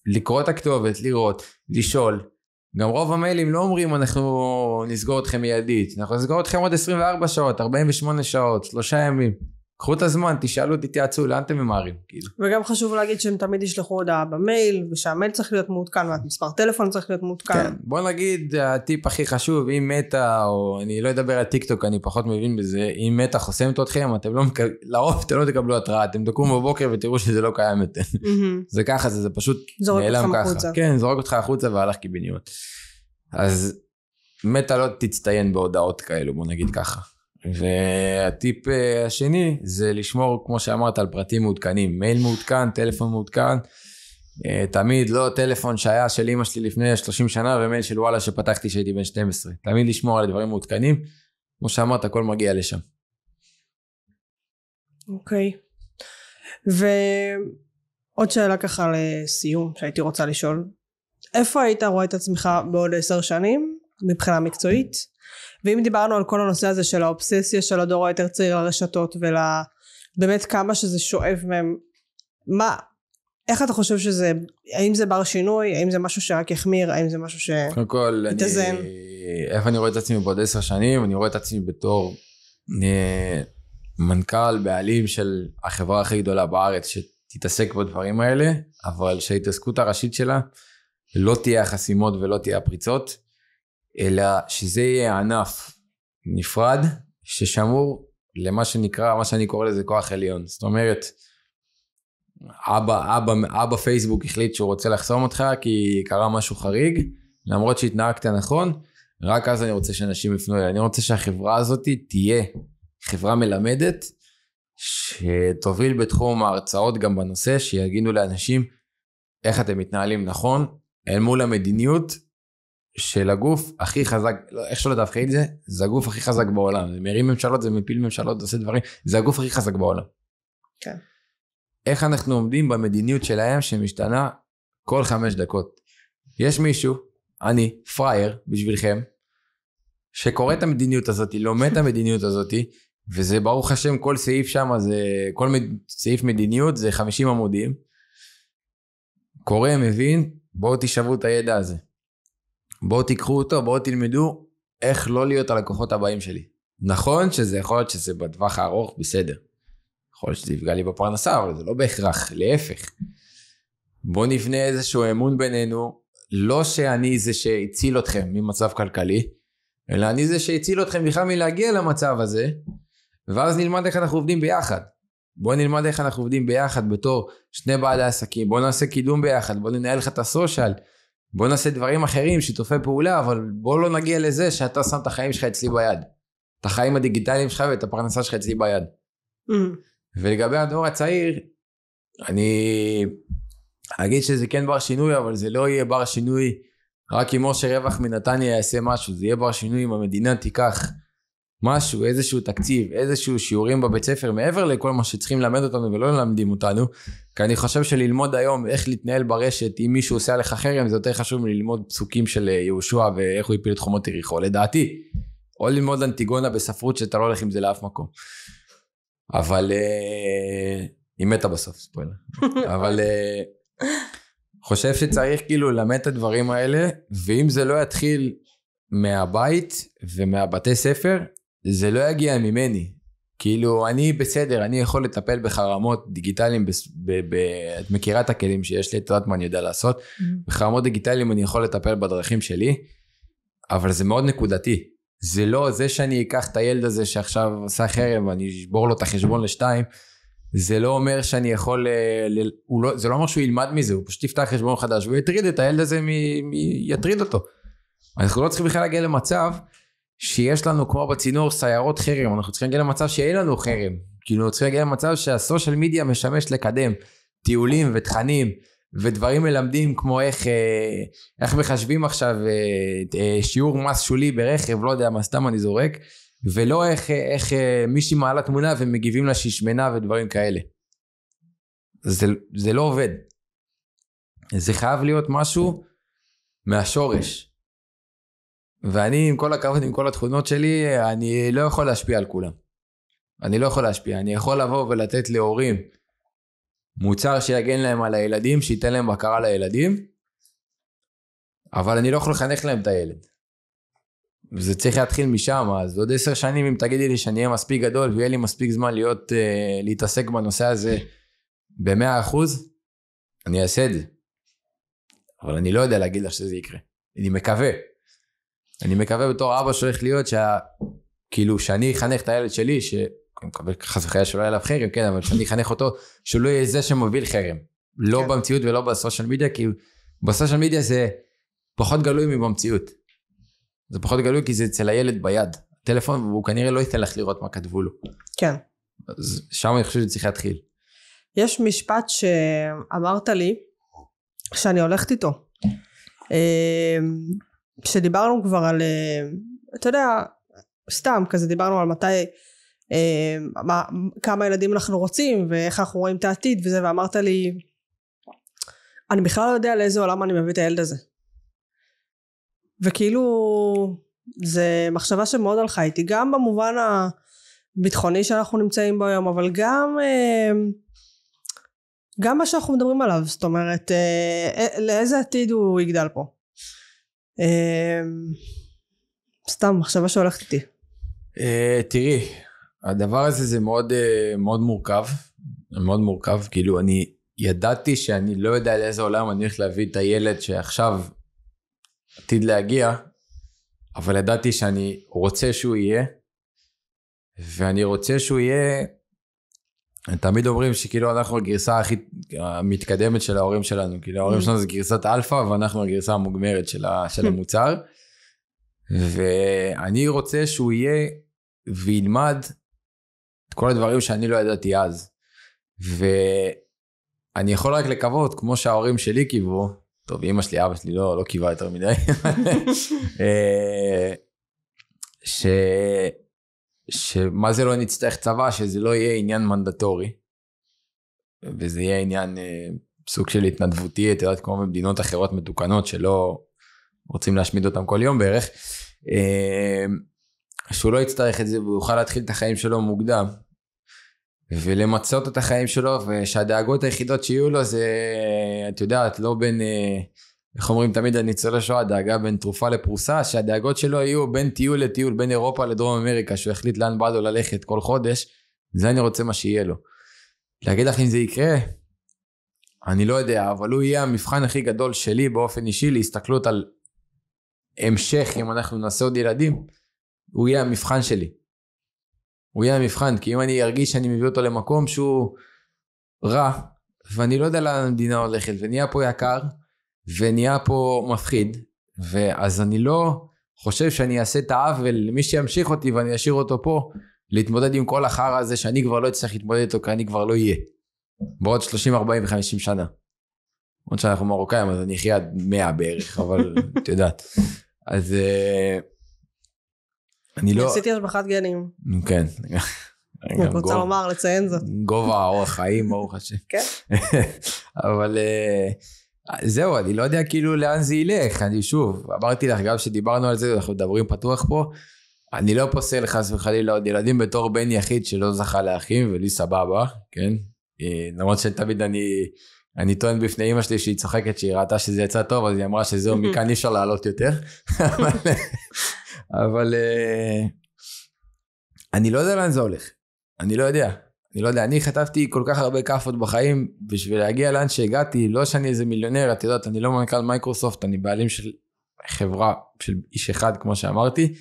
לקרוא את הכתובת, לראות, לשאול. גם רוב המיילים לא אומרים אנחנו נסגור אתכם מיידית, אנחנו נסגור אתכם עוד 24 שעות, 48 שעות, 3 ימים. קחו את הזמן, תשאלו, תתייעצו, לאן אתם ממהרים? כאילו. וגם חשוב להגיד שהם תמיד ישלחו הודעה במייל, ושהמייל צריך להיות מעודכן, והמספר טלפון צריך להיות מעודכן. כן, בוא נגיד, הטיפ הכי חשוב, אם מטא, או אני לא אדבר על טיק טוק, אני פחות מבין בזה, אם מטא חוסמת אתכם, אתם לא, לרוב אתם לא תקבלו התראה, אתם תקומו בבוקר ותראו שזה לא קיים יותר. זה ככה, זה פשוט נעלם ככה. כן, זורק אותך החוצה והלך קיביניות. אז מטא לא תצטיין בהודעות כאלו, בוא נגיד ככה. והטיפ השני זה לשמור, כמו שאמרת, על פרטים מעודכנים, מייל מעודכן, טלפון מעודכן, תמיד לא טלפון שהיה של אמא שלי לפני 30 שנה, ומייל של וואלה שפתחתי שהייתי בן 12, תמיד לשמור על דברים מעודכנים, כמו שאמרת, הכל מגיע לשם. אוקיי, ועוד שאלה ככה לסיום שהייתי רוצה לשאול, איפה היית רואה את עצמך בעוד 10 שנים מבחינה מקצועית? ואם דיברנו על כל הנושא הזה של האובססיה של הדור היותר צעיר לרשתות ובאמת כמה שזה שואב מהם, איך אתה חושב שזה, האם זה בר שינוי, האם זה משהו שרק יחמיר, האם זה משהו שיתאזן? איפה אני רואה את עצמי בעוד 10 שנים? אני רואה את עצמי בתור מנכ"ל, בעלים של החברה הכי גדולה בארץ שתתעסק בדברים האלה, אבל שההתעסקות הראשית שלה לא תהיה החסימות ולא תהיה הפריצות, אלא שזה יהיה ענף נפרד ששמור למה שנקרא, מה שאני קורא לזה כוח עליון. זאת אומרת, אבא פייסבוק החליט שהוא רוצה לחסום אותך כי קרה משהו חריג, למרות שהתנהגת נכון, רק אז אני רוצה שאנשים יפנו אליי. אני רוצה שהחברה הזאת תהיה חברה מלמדת, שתוביל בתחום ההרצאות גם בנושא, שיגידו לאנשים איך אתם מתנהלים נכון, אל מול המדיניות, של הגוף הכי חזק, איך שלא תבחי את זה, זה הגוף הכי חזק בעולם, זה מרים ממשלות, זה מפיל ממשלות, זה עושה דברים, זה הגוף הכי חזק בעולם. כן. איך אנחנו עומדים במדיניות שלהם שמשתנה כל 5 דקות. יש מישהו, אני, פרייר, בשבילכם, שקורא את המדיניות הזאת, לומד את המדיניות הזאת, וזה ברוך השם, כל סעיף שם, כל סעיף מדיניות, זה 50 עמודים, קורא, מבין, בואו תשאבו את הידע הזה. בואו תיקחו אותו, בואו תלמדו איך לא להיות הלקוחות הבאים שלי. נכון שזה יכול להיות שזה בטווח הארוך בסדר. יכול להיות שזה יפגע לי בפרנסה, אבל זה לא בהכרח, להפך. בואו נבנה איזשהו אמון בינינו, לא שאני זה שהציל אתכם ממצב כלכלי, אלא אני זה שהציל אתכם בכלל מלהגיע למצב הזה, ואז נלמד איך אנחנו עובדים ביחד. בואו נלמד איך אנחנו עובדים ביחד בתור 2 בעלי עסקים, בואו נעשה קידום ביחד, בואו ננהל לך את הסושיאל, בוא נעשה דברים אחרים, שיתופי פעולה, אבל בוא לא נגיע לזה שאתה שם את החיים שלך אצלי ביד. את החיים הדיגיטליים שלך ואת הפרנסה שלך אצלי ביד. ולגבי הדור הצעיר, אני אגיד שזה כן בר שינוי, אבל זה לא יהיה בר שינוי רק אם משה רווח מנתניה יעשה משהו, זה יהיה בר שינוי אם המדינה תיקח משהו, איזשהו תקציב, איזשהו שיעורים בבית ספר, מעבר לכל מה שצריכים ללמד אותנו ולא ללמדים אותנו, כי אני חושב שללמוד היום איך להתנהל ברשת, אם מישהו עושה עליך חרם, זה יותר חשוב מללמוד פסוקים של יהושע ואיך הוא הפיל את חומות יריחו, לדעתי, או ללמוד אנטיגונה בספרות שאתה לא הולך עם זה לאף מקום. אבל, היא מתה בסוף, ספוילר. אבל, חושב שצריך כאילו ללמד את הדברים האלה, ואם זה לא יתחיל מהבית ומהבתי ספר, זה לא יגיע ממני. כאילו, אני בסדר, אני יכול לטפל בחרמות דיגיטליים, את מכירה את הכלים שיש לי, את יודעת מה אני יודע לעשות, בחרמות דיגיטליים אני יכול לטפל בדרכים שלי, אבל זה מאוד נקודתי. זה לא זה שאני אקח את הילד הזה שעכשיו עושה חרם, ואני אשבור לו את החשבון ל2, זה לא אומר שאני יכול, זה לא אומר שהוא ילמד מזה, הוא פשוט יפתח חשבון חדש, והוא יטריד את הילד הזה, יטריד אותו. אנחנו לא צריכים בכלל להגיע למצב, שיש לנו כמו בצינור סיירות חרם, אנחנו צריכים להגיע למצב שיהיה לנו חרם, כאילו צריכים להגיע למצב שהסושיאל מדיה משמש לקדם טיולים ותכנים ודברים מלמדים כמו איך מחשבים עכשיו שיעור מס שולי ברכב, לא יודע מה, סתם אני זורק, ולא איך מישהי מעלה תמונה ומגיבים לה שישמנה ודברים כאלה. זה לא עובד. זה חייב להיות משהו מהשורש. ואני עם כל הכבוד, עם כל התכונות שלי, אני לא יכול להשפיע על כולם. אני לא יכול להשפיע. אני יכול לבוא ולתת להורים מוצר שיגן להם על הילדים, שייתן להם בקרה לילדים, אבל אני לא יכול לחנך להם את הילד. וזה צריך להתחיל משם, אז עוד 10 שנים אם תגידי לי שאני אהיה מספיק גדול, ויהיה לי מספיק זמן להתעסק בנושא הזה ב100%, אני אעשה את זה. אבל אני לא יודע להגיד לך שזה יקרה. אני מקווה בתור אבא שהולך להיות כאילו שאני אחנך את הילד שלי, אני מקווה חס וחלילה שלא יהיה עליו חרם, כן, אבל שאני אחנך אותו, שהוא לא יהיה זה שמוביל חרם. לא במציאות ולא בסושיאל מדיה, כי בסושיאל מדיה זה פחות גלוי מבמציאות. זה פחות גלוי כי זה אצל הילד ביד. הטלפון, והוא כנראה לא ייתן לך לראות מה כתבו לו. כן. אז שם אני חושב שצריך להתחיל. יש משפט שאמרת לי, שאני הולכת איתו, שדיברנו כבר על, אתה יודע, סתם כזה דיברנו על מתי, כמה ילדים אנחנו רוצים, ואיך אנחנו רואים את העתיד וזה, ואמרת לי, אני בכלל לא יודע לאיזה עולם אני מביא את הילד הזה. וכאילו, זה מחשבה שמאוד הלכה איתי, גם במובן הביטחוני שאנחנו נמצאים בו היום, אבל גם מה שאנחנו מדברים עליו, זאת אומרת, לאיזה עתיד הוא יגדל פה. סתם, מחשבה שהולכת איתי. תראי, הדבר הזה זה מאוד, מאוד מורכב, מאוד מורכב, כאילו אני ידעתי שאני לא יודע לאיזה עולם אני הולך להביא את הילד שעכשיו עתיד להגיע, אבל ידעתי שאני רוצה שהוא יהיה, ואני רוצה שהוא יהיה, תמיד אומרים שכאילו אנחנו הגרסה הכי המתקדמת של ההורים שלנו, כאילו ההורים שלנו זה גרסת אלפא, ואנחנו הגרסה המוגמרת של המוצר, ואני רוצה שהוא יהיה וילמד את כל הדברים שאני לא ידעתי אז, ואני יכול רק לקוות, כמו שההורים שלי קיוו, טוב, אמא שלי, אבא שלי לא קיווה יותר מדי, שמה זה לא נצטרך צבא, שזה לא יהיה עניין מנדטורי, וזה יהיה עניין סוג של התנדבותי, את יודעת, כמו במדינות אחרות מתוקנות, שלא רוצים להשמיד אותם כל יום בערך, שהוא לא יצטרך את זה, והוא יוכל להתחיל את החיים שלו מוקדם, ולמצות את החיים שלו, ושהדאגות היחידות שיהיו לו, זה, את יודעת, לא בין, איך אומרים תמיד על ניצולי שואה, דאגה בין תרופה לפרוסה, שהדאגות שלו יהיו בין טיול לטיול, בין אירופה לדרום אמריקה, שהוא החליט לאן בא לו ללכת כל חודש, זה אני רוצה מה שיהיה לו. להגיד לך אם זה יקרה, אני לא יודע, אבל הוא יהיה המבחן הכי גדול שלי באופן אישי, להסתכלות על המשך, אם אנחנו נעשה עוד ילדים, הוא יהיה המבחן שלי. הוא יהיה המבחן, כי אם אני ארגיש שאני מביא אותו למקום שהוא רע, ואני לא יודע לאן המדינה הולכת, ונהיה פה יקר, ונהיה פה מפחיד, ואז אני לא חושב שאני אעשה את העוול למי שימשיך אותי, ואני אשאיר אותו פה, להתמודד עם כל החרא הזה, שאני כבר לא אצטרך להתמודד איתו, כי אני כבר לא אהיה. בעוד 30, 40 ו-50 שנה. עוד שאנחנו מרוקאים, אז אני אחיה עד 100 בערך, אבל את יודעת. אז אני לא... עשיתי השבחת גנים. כן. אני רוצה לומר, לציין זאת. גובה, אורח חיים, ברוך השם. כן. אבל זהו, אני לא יודע כאילו לאן זה ילך. אני שוב, אמרתי לך גם שדיברנו על זה, אנחנו מדברים פתוח פה, אני לא פוסל חס וחלילה עוד ילדים בתור בן יחיד שלא זכה לאחים, ולי סבבה, כן? למרות שתמיד אני טוען בפני אמא שלי שהיא צוחקת, שהיא ראתה שזה יצא טוב, אז היא אמרה שזהו, מכאן אי אפשר לעלות יותר. אבל אני לא יודע לאן זה הולך. אני לא יודע. אני חטפתי כל כך הרבה כפות בחיים, בשביל להגיע לאן שהגעתי, לא שאני איזה מיליונר, את יודעת, אני לא מנכ"ל מייקרוסופט, אני בעלים של חברה, של איש אחד, כמו שאמרתי,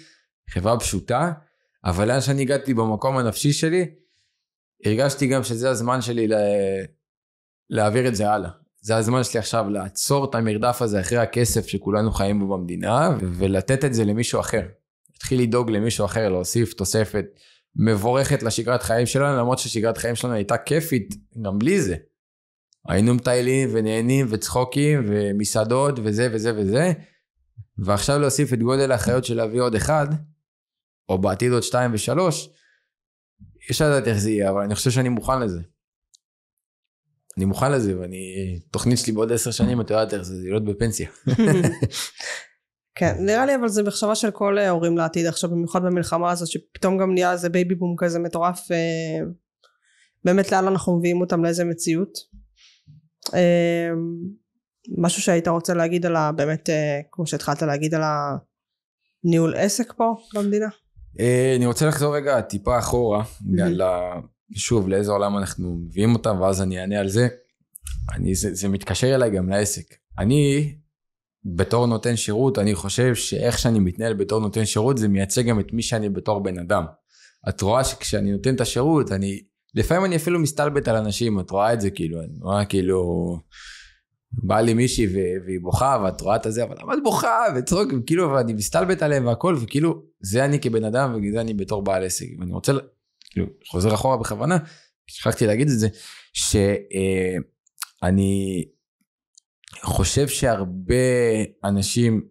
חברה פשוטה, אבל לאן שאני הגעתי במקום הנפשי שלי, הרגשתי גם שזה הזמן שלי להעביר את זה הלאה. זה הזמן שלי עכשיו לעצור את המרדף הזה אחרי הכסף שכולנו חיים בו במדינה, ולתת את זה למישהו אחר. התחיל לדאוג למישהו אחר, להוסיף תוספת מבורכת לשגרת חיים שלנו, למרות ששגרת חיים שלנו הייתה כיפית, גם בלי זה. היינו מטיילים ונהנים וצחוקים ומסעדות וזה וזה וזה, ועכשיו להוסיף את גודל האחריות של להביא עוד אחד, או בעתיד עוד 2 ו3, יש לדעת איך זה יהיה, אבל אני חושב שאני מוכן לזה. אני מוכן לזה, ואני, תוכנית שלי בעוד 10 שנים, אתה יודעת איך זה להיות בפנסיה. כן, נראה לי, אבל זה מחשבה של כל ההורים לעתיד, עכשיו במיוחד במלחמה הזאת, שפתאום גם נהיה איזה בייבי בום כזה מטורף, באמת לאן אנחנו מביאים אותם לאיזה מציאות. משהו שהיית רוצה להגיד על באמת, כמו שהתחלת להגיד על הניהול עסק פה במדינה? אני רוצה לחזור רגע טיפה אחורה, שוב, לאיזה עולם אנחנו מביאים אותם, ואז אני אענה על זה. זה מתקשר אליי גם לעסק. אני, בתור נותן שירות, אני חושב שאיך שאני מתנהל בתור נותן שירות, זה מייצג גם את מי שאני בתור בן אדם. את רואה שכשאני נותן את השירות, לפעמים אני אפילו מסתלבט על אנשים, את רואה את זה כאילו, אני רואה כאילו, בא לי מישהי והיא בוכה, ואת רואה את זה, אבל למה את בוכה, וצחוק, וכאילו, ואני מסתלבט עליהם והכל, וכאילו, זה אני כבן אדם, וזה אני בתור בעל עסק. ואני רוצה, כאילו, חוזר אחורה בכוונה, שכחתי להגיד את זה, שאני חושב שהרבה אנשים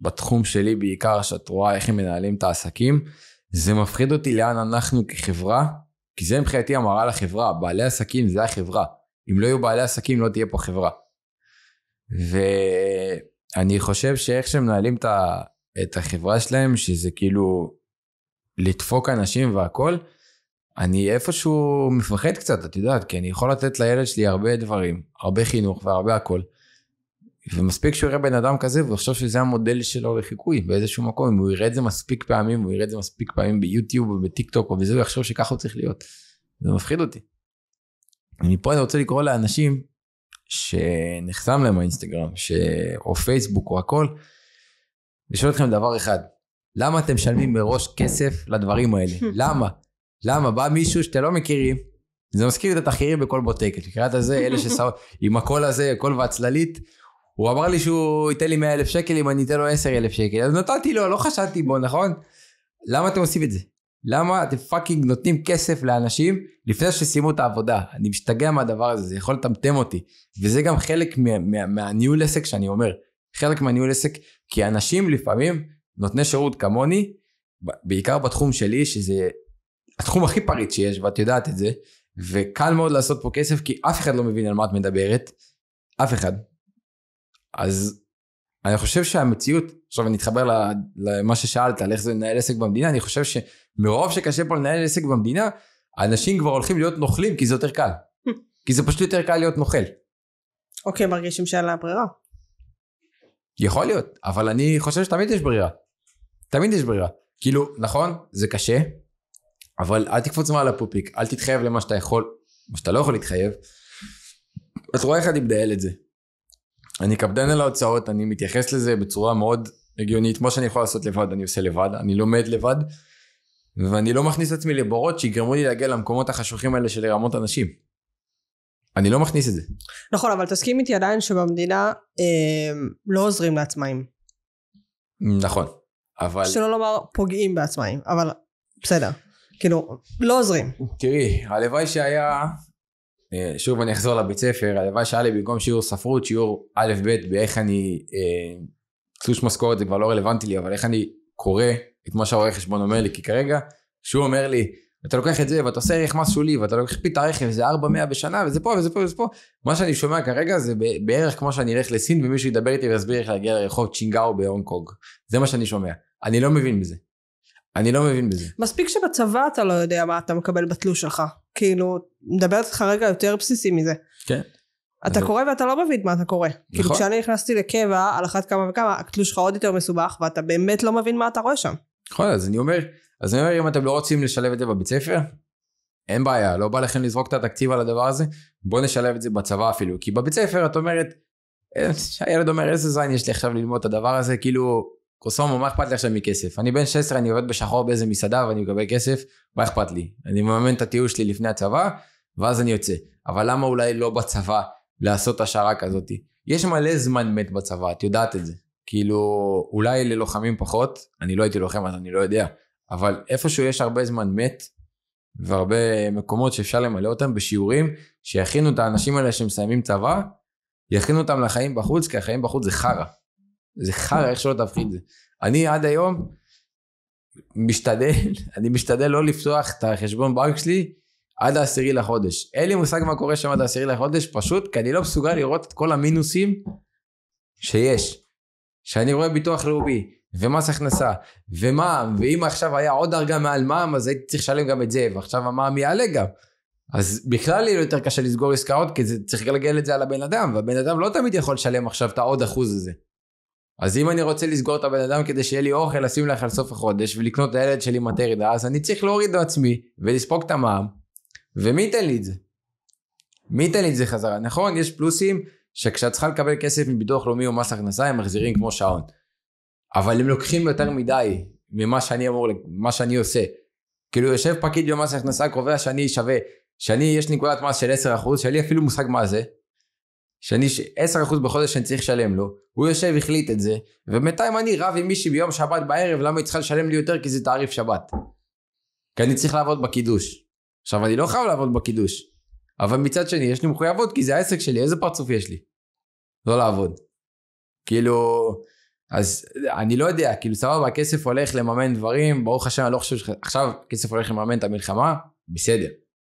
בתחום שלי, בעיקר שאת רואה איך הם מנהלים את העסקים, זה מפחיד אותי לאן אנחנו כחברה, כי זה מבחינתי המראה לחברה, בעלי עסקים זה החברה, אם לא יהיו בעלי עסקים לא תהיה פה חברה. ואני חושב שאיך שהם מנהלים את החברה שלהם, שזה כאילו לדפוק אנשים והכל, אני איפשהו מפחד קצת, את יודעת, כי אני יכול לתת לילד שלי הרבה דברים, הרבה חינוך והרבה הכל, ומספיק שהוא יראה בן אדם כזה, והוא חושב שזה המודל שלו לחיקוי, באיזשהו מקום, אם הוא יראה את זה מספיק פעמים, הוא יראה את זה מספיק פעמים ביוטיוב, או בטיקטוק, או בזה, הוא יחשוב שככה הוא צריך להיות. זה מפחיד אותי. מפה אני רוצה לקרוא לאנשים, שנחסם להם האינסטגרם, או פייסבוק, או הכל, לשאול אתכם דבר אחד, למה אתם משלמים מראש כסף לדברים האלה? למה? למה? בא מישהו שאתם לא מכירים, זה מזכיר את התחקירים בכל בוטקת, לקראת הזה, אלה ששאו, עם הקול הזה, קול והצללית, הוא אמר לי שהוא ייתן לי 100,000 שקל אם אני אתן לו 10,000 שקל, אז נתתי לו, לא חשדתי בו, נכון? למה אתם עושים את זה? למה אתם פאקינג נותנים כסף לאנשים לפני שסיימו את העבודה? אני משתגע מהדבר הזה, זה יכול לטמטם אותי, וזה גם חלק מהניהול עסק שאני אומר, חלק מהניהול עסק, כי אנשים לפעמים נותני שירות כמוני, בעיקר בתחום שלי, שזה התחום הכי פריט שיש, ואת יודעת את זה, וקל מאוד לעשות פה כסף, כי אף אחד לא מבין על מה את מדברת, אף אחד. אז אני חושב שהמציאות, עכשיו אני אתחבר למה ששאלת, על איך זה לנהל עסק במדינה, אני חושב שמרוב שקשה פה לנהל עסק במדינה, האנשים כבר הולכים להיות נוכלים, כי זה יותר קל. כי זה פשוט יותר קל להיות נוכל. אוקיי, מרגישים שאין לה ברירה. יכול להיות, אבל אני חושב שתמיד יש ברירה. תמיד יש ברירה. כאילו, נכון, זה קשה, אבל אל תקפוץ מעל הפופיק, אל תתחייב למה שאתה יכול, מה שאתה לא יכול להתחייב. את רואה איך אני מדייל את זה. אני קפדן על ההוצאות, אני מתייחס לזה בצורה מאוד הגיונית, כמו שאני יכול לעשות לבד, אני עושה לבד, אני לומד לבד, ואני לא מכניס עצמי לבורות שיגרמו לי להגיע למקומות החשוכים האלה של לרמות אנשים. אני לא מכניס את זה. נכון, אבל תסכים איתי עדיין שבמדינה לא עוזרים לעצמאים. נכון, אבל... שלא לומר פוגעים בעצמאים, אבל בסדר, כאילו, לא עוזרים. תראי, הלוואי שהיה... שוב אני אחזור לבית ספר, הלוואי שהיה לי במקום שיעור ספרות, שיעור א' ב' באיך אני, תלוש משכורת זה כבר לא רלוונטי לי, אבל איך אני קורא את מה שהרואה חשבון אומר לי, כי כרגע שהוא אומר לי, אתה לוקח את זה ואתה עושה ערך מס שולי, ואתה לוקח פית הרכב, זה 400 בשנה, וזה פה וזה פה וזה פה, מה שאני שומע כרגע זה בערך כמו שאני אלך לסין, ומישהו ידבר איתי ויסביר איך להגיע לרחוב צ'ינגאו בהונג קונג, זה מה שאני שומע, אני לא מבין בזה. אני לא מבין בזה. מספיק שבצבא אתה לא יודע מה אתה מקבל בתלוש שלך. כאילו, מדברת איתך רגע יותר בסיסי מזה. כן. אתה קורא ואתה לא מבין מה אתה קורא. כאילו, כשאני נכנסתי לקבע, על אחת כמה וכמה, התלוש שלך עוד יותר מסובך, ואתה באמת לא מבין מה אתה רואה שם. נכון, אז אני אומר, אם אתם לא רוצים לשלב את זה בבית ספר, אין בעיה, לא בא לכם לזרוק את התקציב על הדבר הזה, בוא נשלב את זה בצבא אפילו. כי בבית ספר את אומרת, הילד אומר, איזה זין יש לי עכשיו ללמוד את הדבר הזה, כאילו, קוסומו, מה אכפת לי עכשיו מכסף? אני בן 16, אני עובד בשחור באיזה מסעדה ואני מקבל כסף, מה אכפת לי? אני מממן את הטיול שלי לפני הצבא, ואז אני יוצא. אבל למה אולי לא בצבא לעשות השערה כזאת? יש מלא זמן מת בצבא, את יודעת את זה. כאילו, אולי ללוחמים פחות, אני לא הייתי לוחם אז אני לא יודע, אבל איפשהו יש הרבה זמן מת, והרבה מקומות שאפשר למלא אותם בשיעורים, שיכינו את האנשים האלה שמסיימים צבא, יכינו אותם לחיים בחוץ, כי החיים בחוץ זה חרא. זה חרא, איך שלא תבחין זה. אני עד היום משתדל לא לפתוח את החשבון בנק שלי עד 10 לחודש. אין לי מושג מה קורה שם עד 10 לחודש, פשוט כי אני לא מסוגל לראות את כל המינוסים שיש. שאני רואה ביטוח לאומי, ומס הכנסה, ומע"מ, ואם עכשיו היה עוד דרגה מעל מע"מ, אז הייתי צריך לשלם גם את זה, ועכשיו המע"מ יעלה גם. אז בכלל לי יותר קשה לסגור עסקאות, כי זה צריך לגלגל את זה על הבן אדם, והבן אדם לא תמיד יכול לשלם עכשיו את העוד אחוז הזה. אז אם אני רוצה לסגור את הבן אדם כדי שיהיה לי אוכל לשים לך על סוף החודש, ולקנות את הילד שלי מטרדה, אז אני צריך להוריד לעצמי, ולספוג את המע"מ, ומי ייתן לי את זה? מי ייתן לי את זה חזרה? נכון, יש פלוסים, שכשאת צריכה לקבל כסף מביטוח לאומי או מס הכנסה, הם מחזירים כמו שעון. אבל הם לוקחים יותר מדי, ממה שאני אמור, מה שאני עושה. כאילו יושב פקיד במס הכנסה, קובע שאני שווה, יש נקודת מס של 10%, שלי אפילו מושג מה זה, 10% בחודש שאני צריך לשלם לו, הוא יושב החליט את זה, ובינתיים אני רב עם מישהי ביום שבת בערב, למה היא צריכה לשלם לי יותר? כי זה תעריף שבת. כי אני צריך לעבוד בקידוש. עכשיו אני לא חייב לעבוד בקידוש, אבל מצד שני יש לי מחויבות, כי זה העסק שלי, איזה פרצוף יש לי? לא לעבוד. כאילו, אז אני לא יודע, כאילו סבבה, הכסף הולך לממן דברים, ברוך השם, אני לא חושב שעכשיו כסף הולך לממן את המלחמה, בסדר,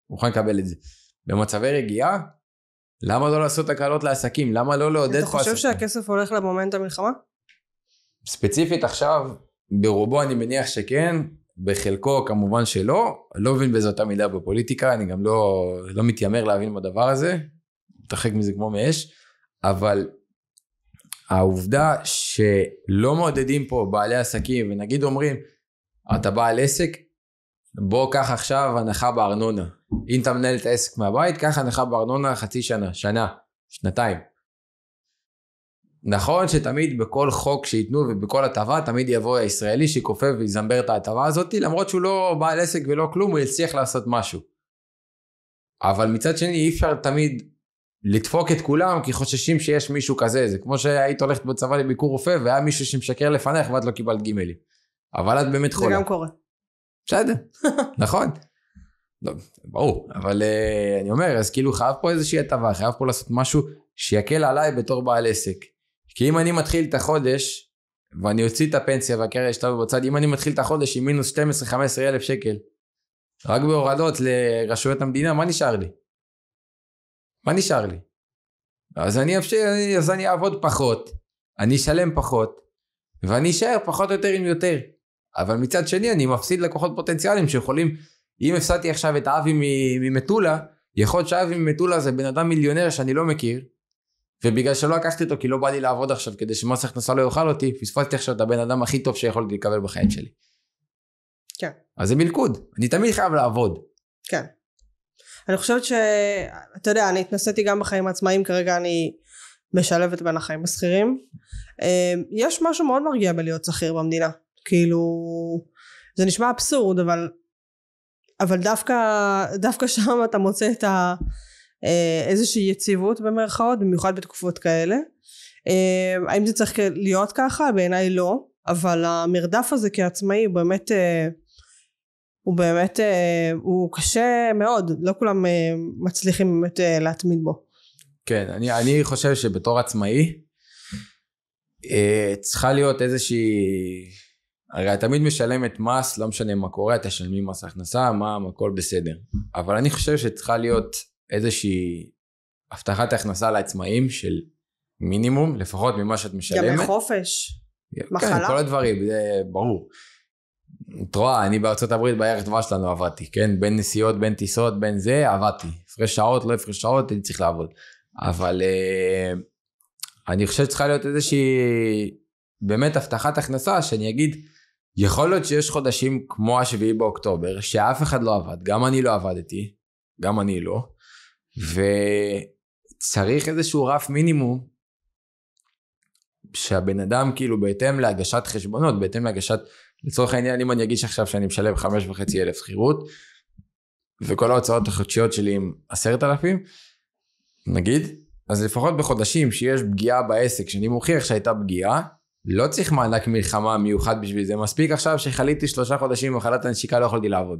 מוכן לקבל את זה. במצבי רגיעה, למה לא לעשות הקלות לעסקים? למה לא לעודד אתה חושב שהכסף הולך לממן את המלחמה? ספציפית עכשיו, ברובו אני מניח שכן, בחלקו כמובן שלא, לא מבין באיזו אותה מידה בפוליטיקה, אני גם לא מתיימר להבין בדבר הזה, מתרחק מזה כמו מאש, אבל העובדה שלא מעודדים פה בעלי עסקים, ונגיד אומרים, אתה בעל עסק, בוא קח עכשיו הנחה בארנונה. אם אתה מנהל את העסק מהבית, קח הנחה בארנונה חצי שנה, שנתיים. נכון שתמיד בכל חוק שיתנו ובכל הטבה, תמיד יבוא הישראלי שיקופף ויזמבר את ההטבה הזאת, למרות שהוא לא בעל עסק ולא כלום, הוא יצליח לעשות משהו. אבל מצד שני אי אפשר תמיד לדפוק את כולם, כי חוששים שיש מישהו כזה. זה כמו שהיית הולכת בצבא לביקור רופא, והיה מישהו שמשקר לפניך ואת לא קיבלת גימלי. אבל את באמת חולה. זה גם קורה. בסדר, נכון. לא, ברור, אבל אני אומר, אז כאילו חייב פה איזושהי הטבה, חייב פה לעשות משהו שיקל עליי בתור בעל עסק. כי אם אני מתחיל את החודש, ואני אוציא את הפנסיה והקרע ישתלב בצד, אם אני מתחיל את החודש עם מינוס 12-15 אלף שקל, רק בהורדות לרשויות המדינה, מה נשאר לי? מה נשאר לי? אז אני אעבוד פחות, אני אשלם פחות, ואני אשאר פחות או יותר עם יותר. אבל מצד שני אני מפסיד לקוחות פוטנציאליים שיכולים, אם הפסדתי עכשיו את האבי ממטולה, יכול להיות שהאבי ממטולה זה בן אדם מיליונר שאני לא מכיר, ובגלל שלא לקחתי אותו כי לא בא לי לעבוד עכשיו כדי שמס הכנסה לא יאכל אותי, פספסתי עכשיו את הבן אדם הכי טוב שיכולתי לקבל בחיים שלי. כן. אז זה מלכוד, אני תמיד חייב לעבוד. כן. אני חושבת אתה יודע, אני התנסיתי גם בחיים העצמאיים, כרגע אני משלבת בין החיים השכירים. יש משהו מאוד מרגיע בלהיות שכיר במדינה. כאילו, זה נשמע אבסורד, אבל דווקא שם אתה מוצא את איזושהי יציבות במרכאות, במיוחד בתקופות כאלה. האם זה צריך להיות ככה? בעיניי לא, אבל המרדף הזה כעצמאי הוא קשה מאוד, לא כולם מצליחים באמת להתמיד בו. כן, אני חושב שבתור עצמאי צריכה להיות איזושהי, הרי תמיד משלמת מס, לא משנה מה קורה, תשלמים מס הכנסה, הכל בסדר, אבל אני חושב שצריכה להיות איזושהי הבטחת הכנסה לעצמאים של מינימום, לפחות ממה שאת משלמת. גם בחופש, מחלה. כן, כל הדברים, זה ברור. תראה, אני בארצות הברית בערך טובה שלנו עבדתי, כן? בין נסיעות, בין טיסות, בין זה, עבדתי. הפרש שעות, לא הפרש שעות, אני צריך לעבוד. אבל אני חושב שצריכה להיות איזושהי באמת הבטחת הכנסה, שאני אגיד, יכול להיות שיש חודשים כמו השביעי באוקטובר, שאף אחד לא עבד, גם אני לא עבדתי, גם אני לא, וצריך איזשהו רף מינימום, שהבן אדם כאילו בהתאם להגשת חשבונות, בהתאם להגשת, לצורך העניין, אם אני אגיש עכשיו שאני משלם 5,500 שכירות, וכל ההוצאות החודשיות שלי עם 10,000, נגיד, אז לפחות בחודשים שיש פגיעה בעסק, שאני מוכיח שהייתה פגיעה, לא צריך מענק מלחמה מיוחד בשביל זה, מספיק עכשיו שחליתי 3 חודשים מחלת הנשיקה, לא יכולתי לעבוד.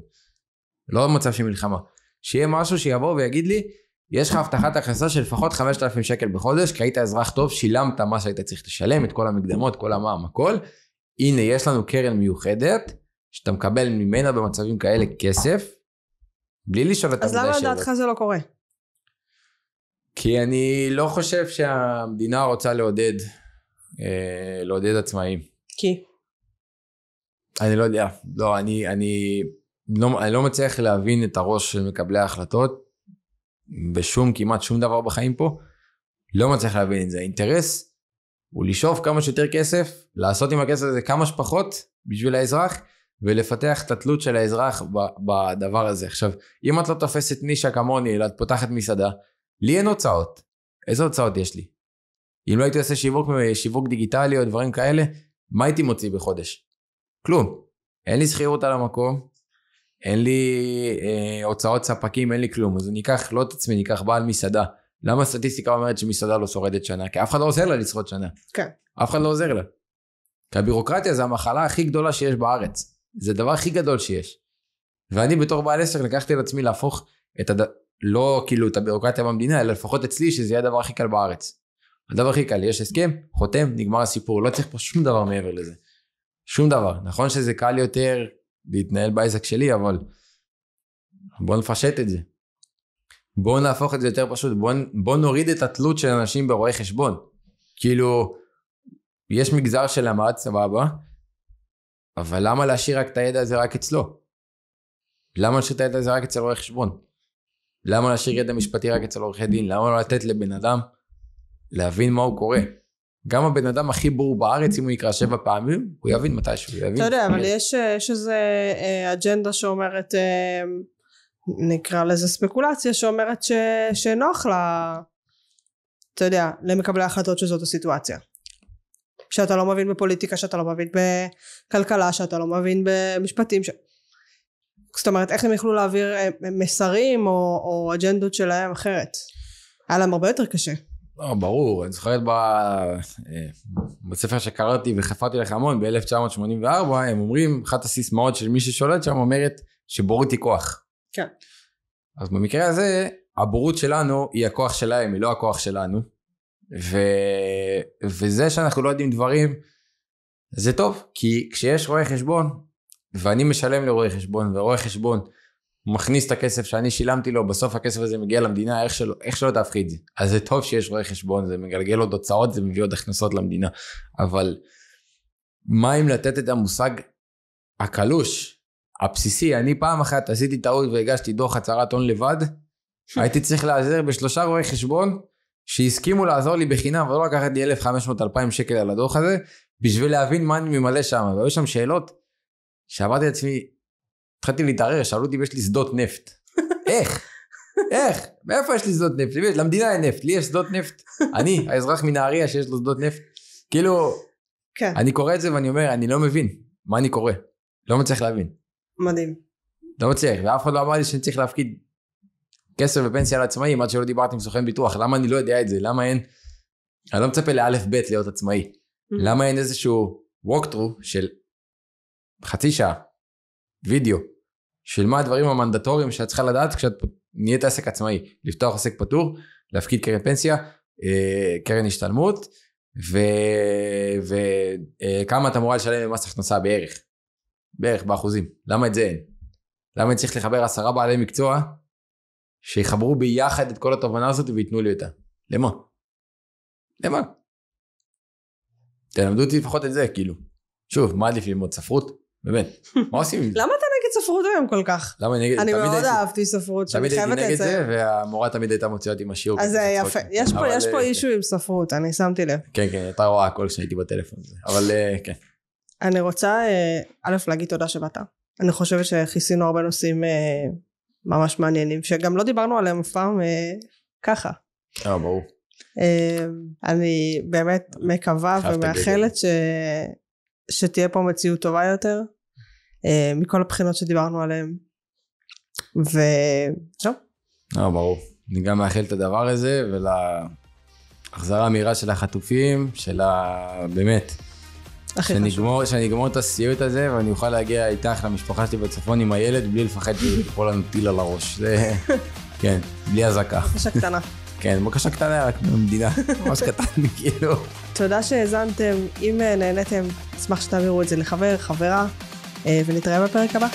לא מצב של מלחמה. שיהיה משהו שיבוא ויגיד לי, יש לך הבטחת הכנסה של לפחות 5,000 שקל בחודש, כי היית אזרח טוב, שילמת מה שהיית צריך לשלם, את כל המקדמות, כל המע"מ, הכל. הנה, יש לנו קרן מיוחדת, שאתה מקבל ממנה במצבים כאלה כסף, בלי לשאול את אז למה לדעתך זה לא קורה? כי אני לא חושב שהמדינה רוצה לעודד עצמאים. כי? אני לא יודע. לא, אני אני לא מצליח להבין את הראש של מקבלי ההחלטות, כמעט שום דבר בחיים פה, לא מצליח להבין את זה. האינטרס הוא לשאוף כמה שיותר כסף, לעשות עם הכסף הזה כמה שפחות בשביל האזרח, ולפתח את התלות של האזרח בדבר הזה. עכשיו, אם את לא תופסת נישה כמוני, אלא את פותחת מסעדה, לי אין הוצאות. איזה הוצאות יש לי? אם לא הייתי עושה שיווק דיגיטלי או דברים כאלה, מה הייתי מוציא בחודש? כלום. אין לי שכירות על המקום, אין לי הוצאות ספקים, אין לי כלום. אז אני אקח, לא את עצמי, אני אקח בעל מסעדה. למה הסטטיסטיקה אומרת שמסעדה לא שורדת שנה? כי אף אחד לא עוזר לה לשרוד שנה. כן. אף אחד לא עוזר לה. כי הבירוקרטיה זה המחלה הכי גדולה שיש בארץ. זה הדבר הכי גדול שיש. ואני בתור בעל עסק לקחתי על עצמי להפוך לא כאילו את הבירוקרטיה במדינה, אלא לפחות אצלי שזה יהיה הדבר הכי קל בארץ. הדבר הכי קל, יש הסכם, חותם, נגמר הסיפור. לא צריך פה שום דבר מעבר לזה. שום דבר. נכון שזה קל יותר להתנהל בעסק שלי, אבל בוא נפשט את זה. בוא נהפוך את זה יותר פשוט. בוא נוריד את התלות של אנשים ברואי חשבון. כאילו, יש מגזר של למד, סבבה, אבל למה להשאיר רק את הידע הזה רק אצלו? למה להשאיר את הידע הזה רק אצל רואי חשבון? למה להשאיר ידע משפטי רק אצל עורכי דין? למה לא לתת לבן אדם להבין מה הוא קורא? גם הבן אדם הכי בור בארץ, אם הוא יקרא 7 פעמים, הוא יבין מתישהו, הוא יבין. אתה יודע, אבל יש איזה אג'נדה שאומרת, נקרא לזה ספקולציה, שאומרת שנוח לה, אתה יודע, למקבלי ההחלטות שזאת הסיטואציה. שאתה לא מבין בפוליטיקה, שאתה לא מבין בכלכלה, שאתה לא מבין במשפטים. זאת אומרת, איך הם יכלו להעביר מסרים או אג'נדות שלהם אחרת? היה להם הרבה יותר קשה. לא, ברור. אני זוכרת בספר שקראתי וחפרתי לך המון, ב-1984, הם אומרים, אחת הסיסמאות של מי ששולט שם אומרת, שבורות היא כוח. כן. אז במקרה הזה, הבורות שלנו היא הכוח שלהם, היא לא הכוח שלנו. וזה שאנחנו לא יודעים דברים, זה טוב, כי כשיש רואה חשבון, ואני משלם לרואה חשבון, ורואה חשבון מכניס את הכסף שאני שילמתי לו, בסוף הכסף הזה מגיע למדינה, איך שלא תהפכי את זה. אז זה טוב שיש רואה חשבון, זה מגלגל עוד הוצאות, זה מביא עוד הכנסות למדינה. אבל מה אם לתת את המושג הקלוש, הבסיסי? אני פעם אחת עשיתי טעות והגשתי דוח הצהרת הון לבד, הייתי צריך לעזר ב3 רואי חשבון, שהסכימו לעזור לי בחינם, ולא לקחת לי 1,500-2,000 שקל על הדוח הזה, בשביל להבין מה אני ממלא שם. והיו שם שאלות, שאמרתי לעצמי, התחלתי להתערר, שאלו אותי, יש לי שדות נפט. איך? מאיפה יש לי שדות נפט? למדינה אין נפט, לי יש שדות נפט. אני, האזרח מנהריה שיש לו שדות נפט. כאילו, אני קורא את זה ואני אומר, אני לא מבין מה אני קורא. לא מצליח להבין. מדהים. לא מצליח, ואף אחד לא אמר לי שאני צריך להפקיד כסף ופנסיה על עצמאי, עד שלא דיברתי עם סוכן ביטוח. למה אני לא יודע את זה? למה אין? אני לא מצפה לאלף בית להיות עצמאי. למה אין איזשהו walkthrough של חצי שעה, וידאו, של מה הדברים המנדטוריים שאת צריכה לדעת כשאת נהיית עסק עצמאי, לפתוח עסק פטור, להפקיד קרן פנסיה, קרן השתלמות, וכמה את אמורה לשלם במס הכנסה בערך באחוזים. למה את זה אין? למה אני צריך לחבר 10 בעלי מקצוע, שיחברו ביחד את כל התובנה הזאת ויתנו לי אותה? למה? תלמדו אותי לפחות את זה, כאילו. שוב, מה עדיף ללמוד? ספרות? באמת, מה עושים? למה אתה נגד ספרות היום כל כך? אני מאוד אהבתי ספרות, תמיד הייתי נגד זה, והמורה תמיד הייתה מוציאה אותי מהשיעור. אז זה יפה, יש פה אישו עם ספרות, אני שמתי לב. כן, אתה רואה הכל שהייתי בטלפון הזה, אבל כן. אני רוצה, להגיד תודה שבאת. אני חושבת שכיסינו הרבה נושאים ממש מעניינים, שגם לא דיברנו עליהם אף פעם ככה. ברור. אני באמת מקווה ומאחלת שתהיה פה מציאות טובה יותר, מכל הבחינות שדיברנו עליהן, וזהו. ברור. אני גם מאחל את הדבר הזה, ולהחזרה המהירה של החטופים, באמת, שאני אגמור את הסיוט הזה, ואני אוכל להגיע איתך למשפחה שלי בצפון עם הילד, בלי לפחד שיפול לנו טיל על הראש. זה, כן, בלי הזקה. בקשה קטנה. כן, בקשה קטנה רק במדינה, ממש קטן, כאילו. תודה שהאזנתם, אם נהניתם, אשמח שתעבירו את זה לחבר, חברה, ונתראה בפרק הבא.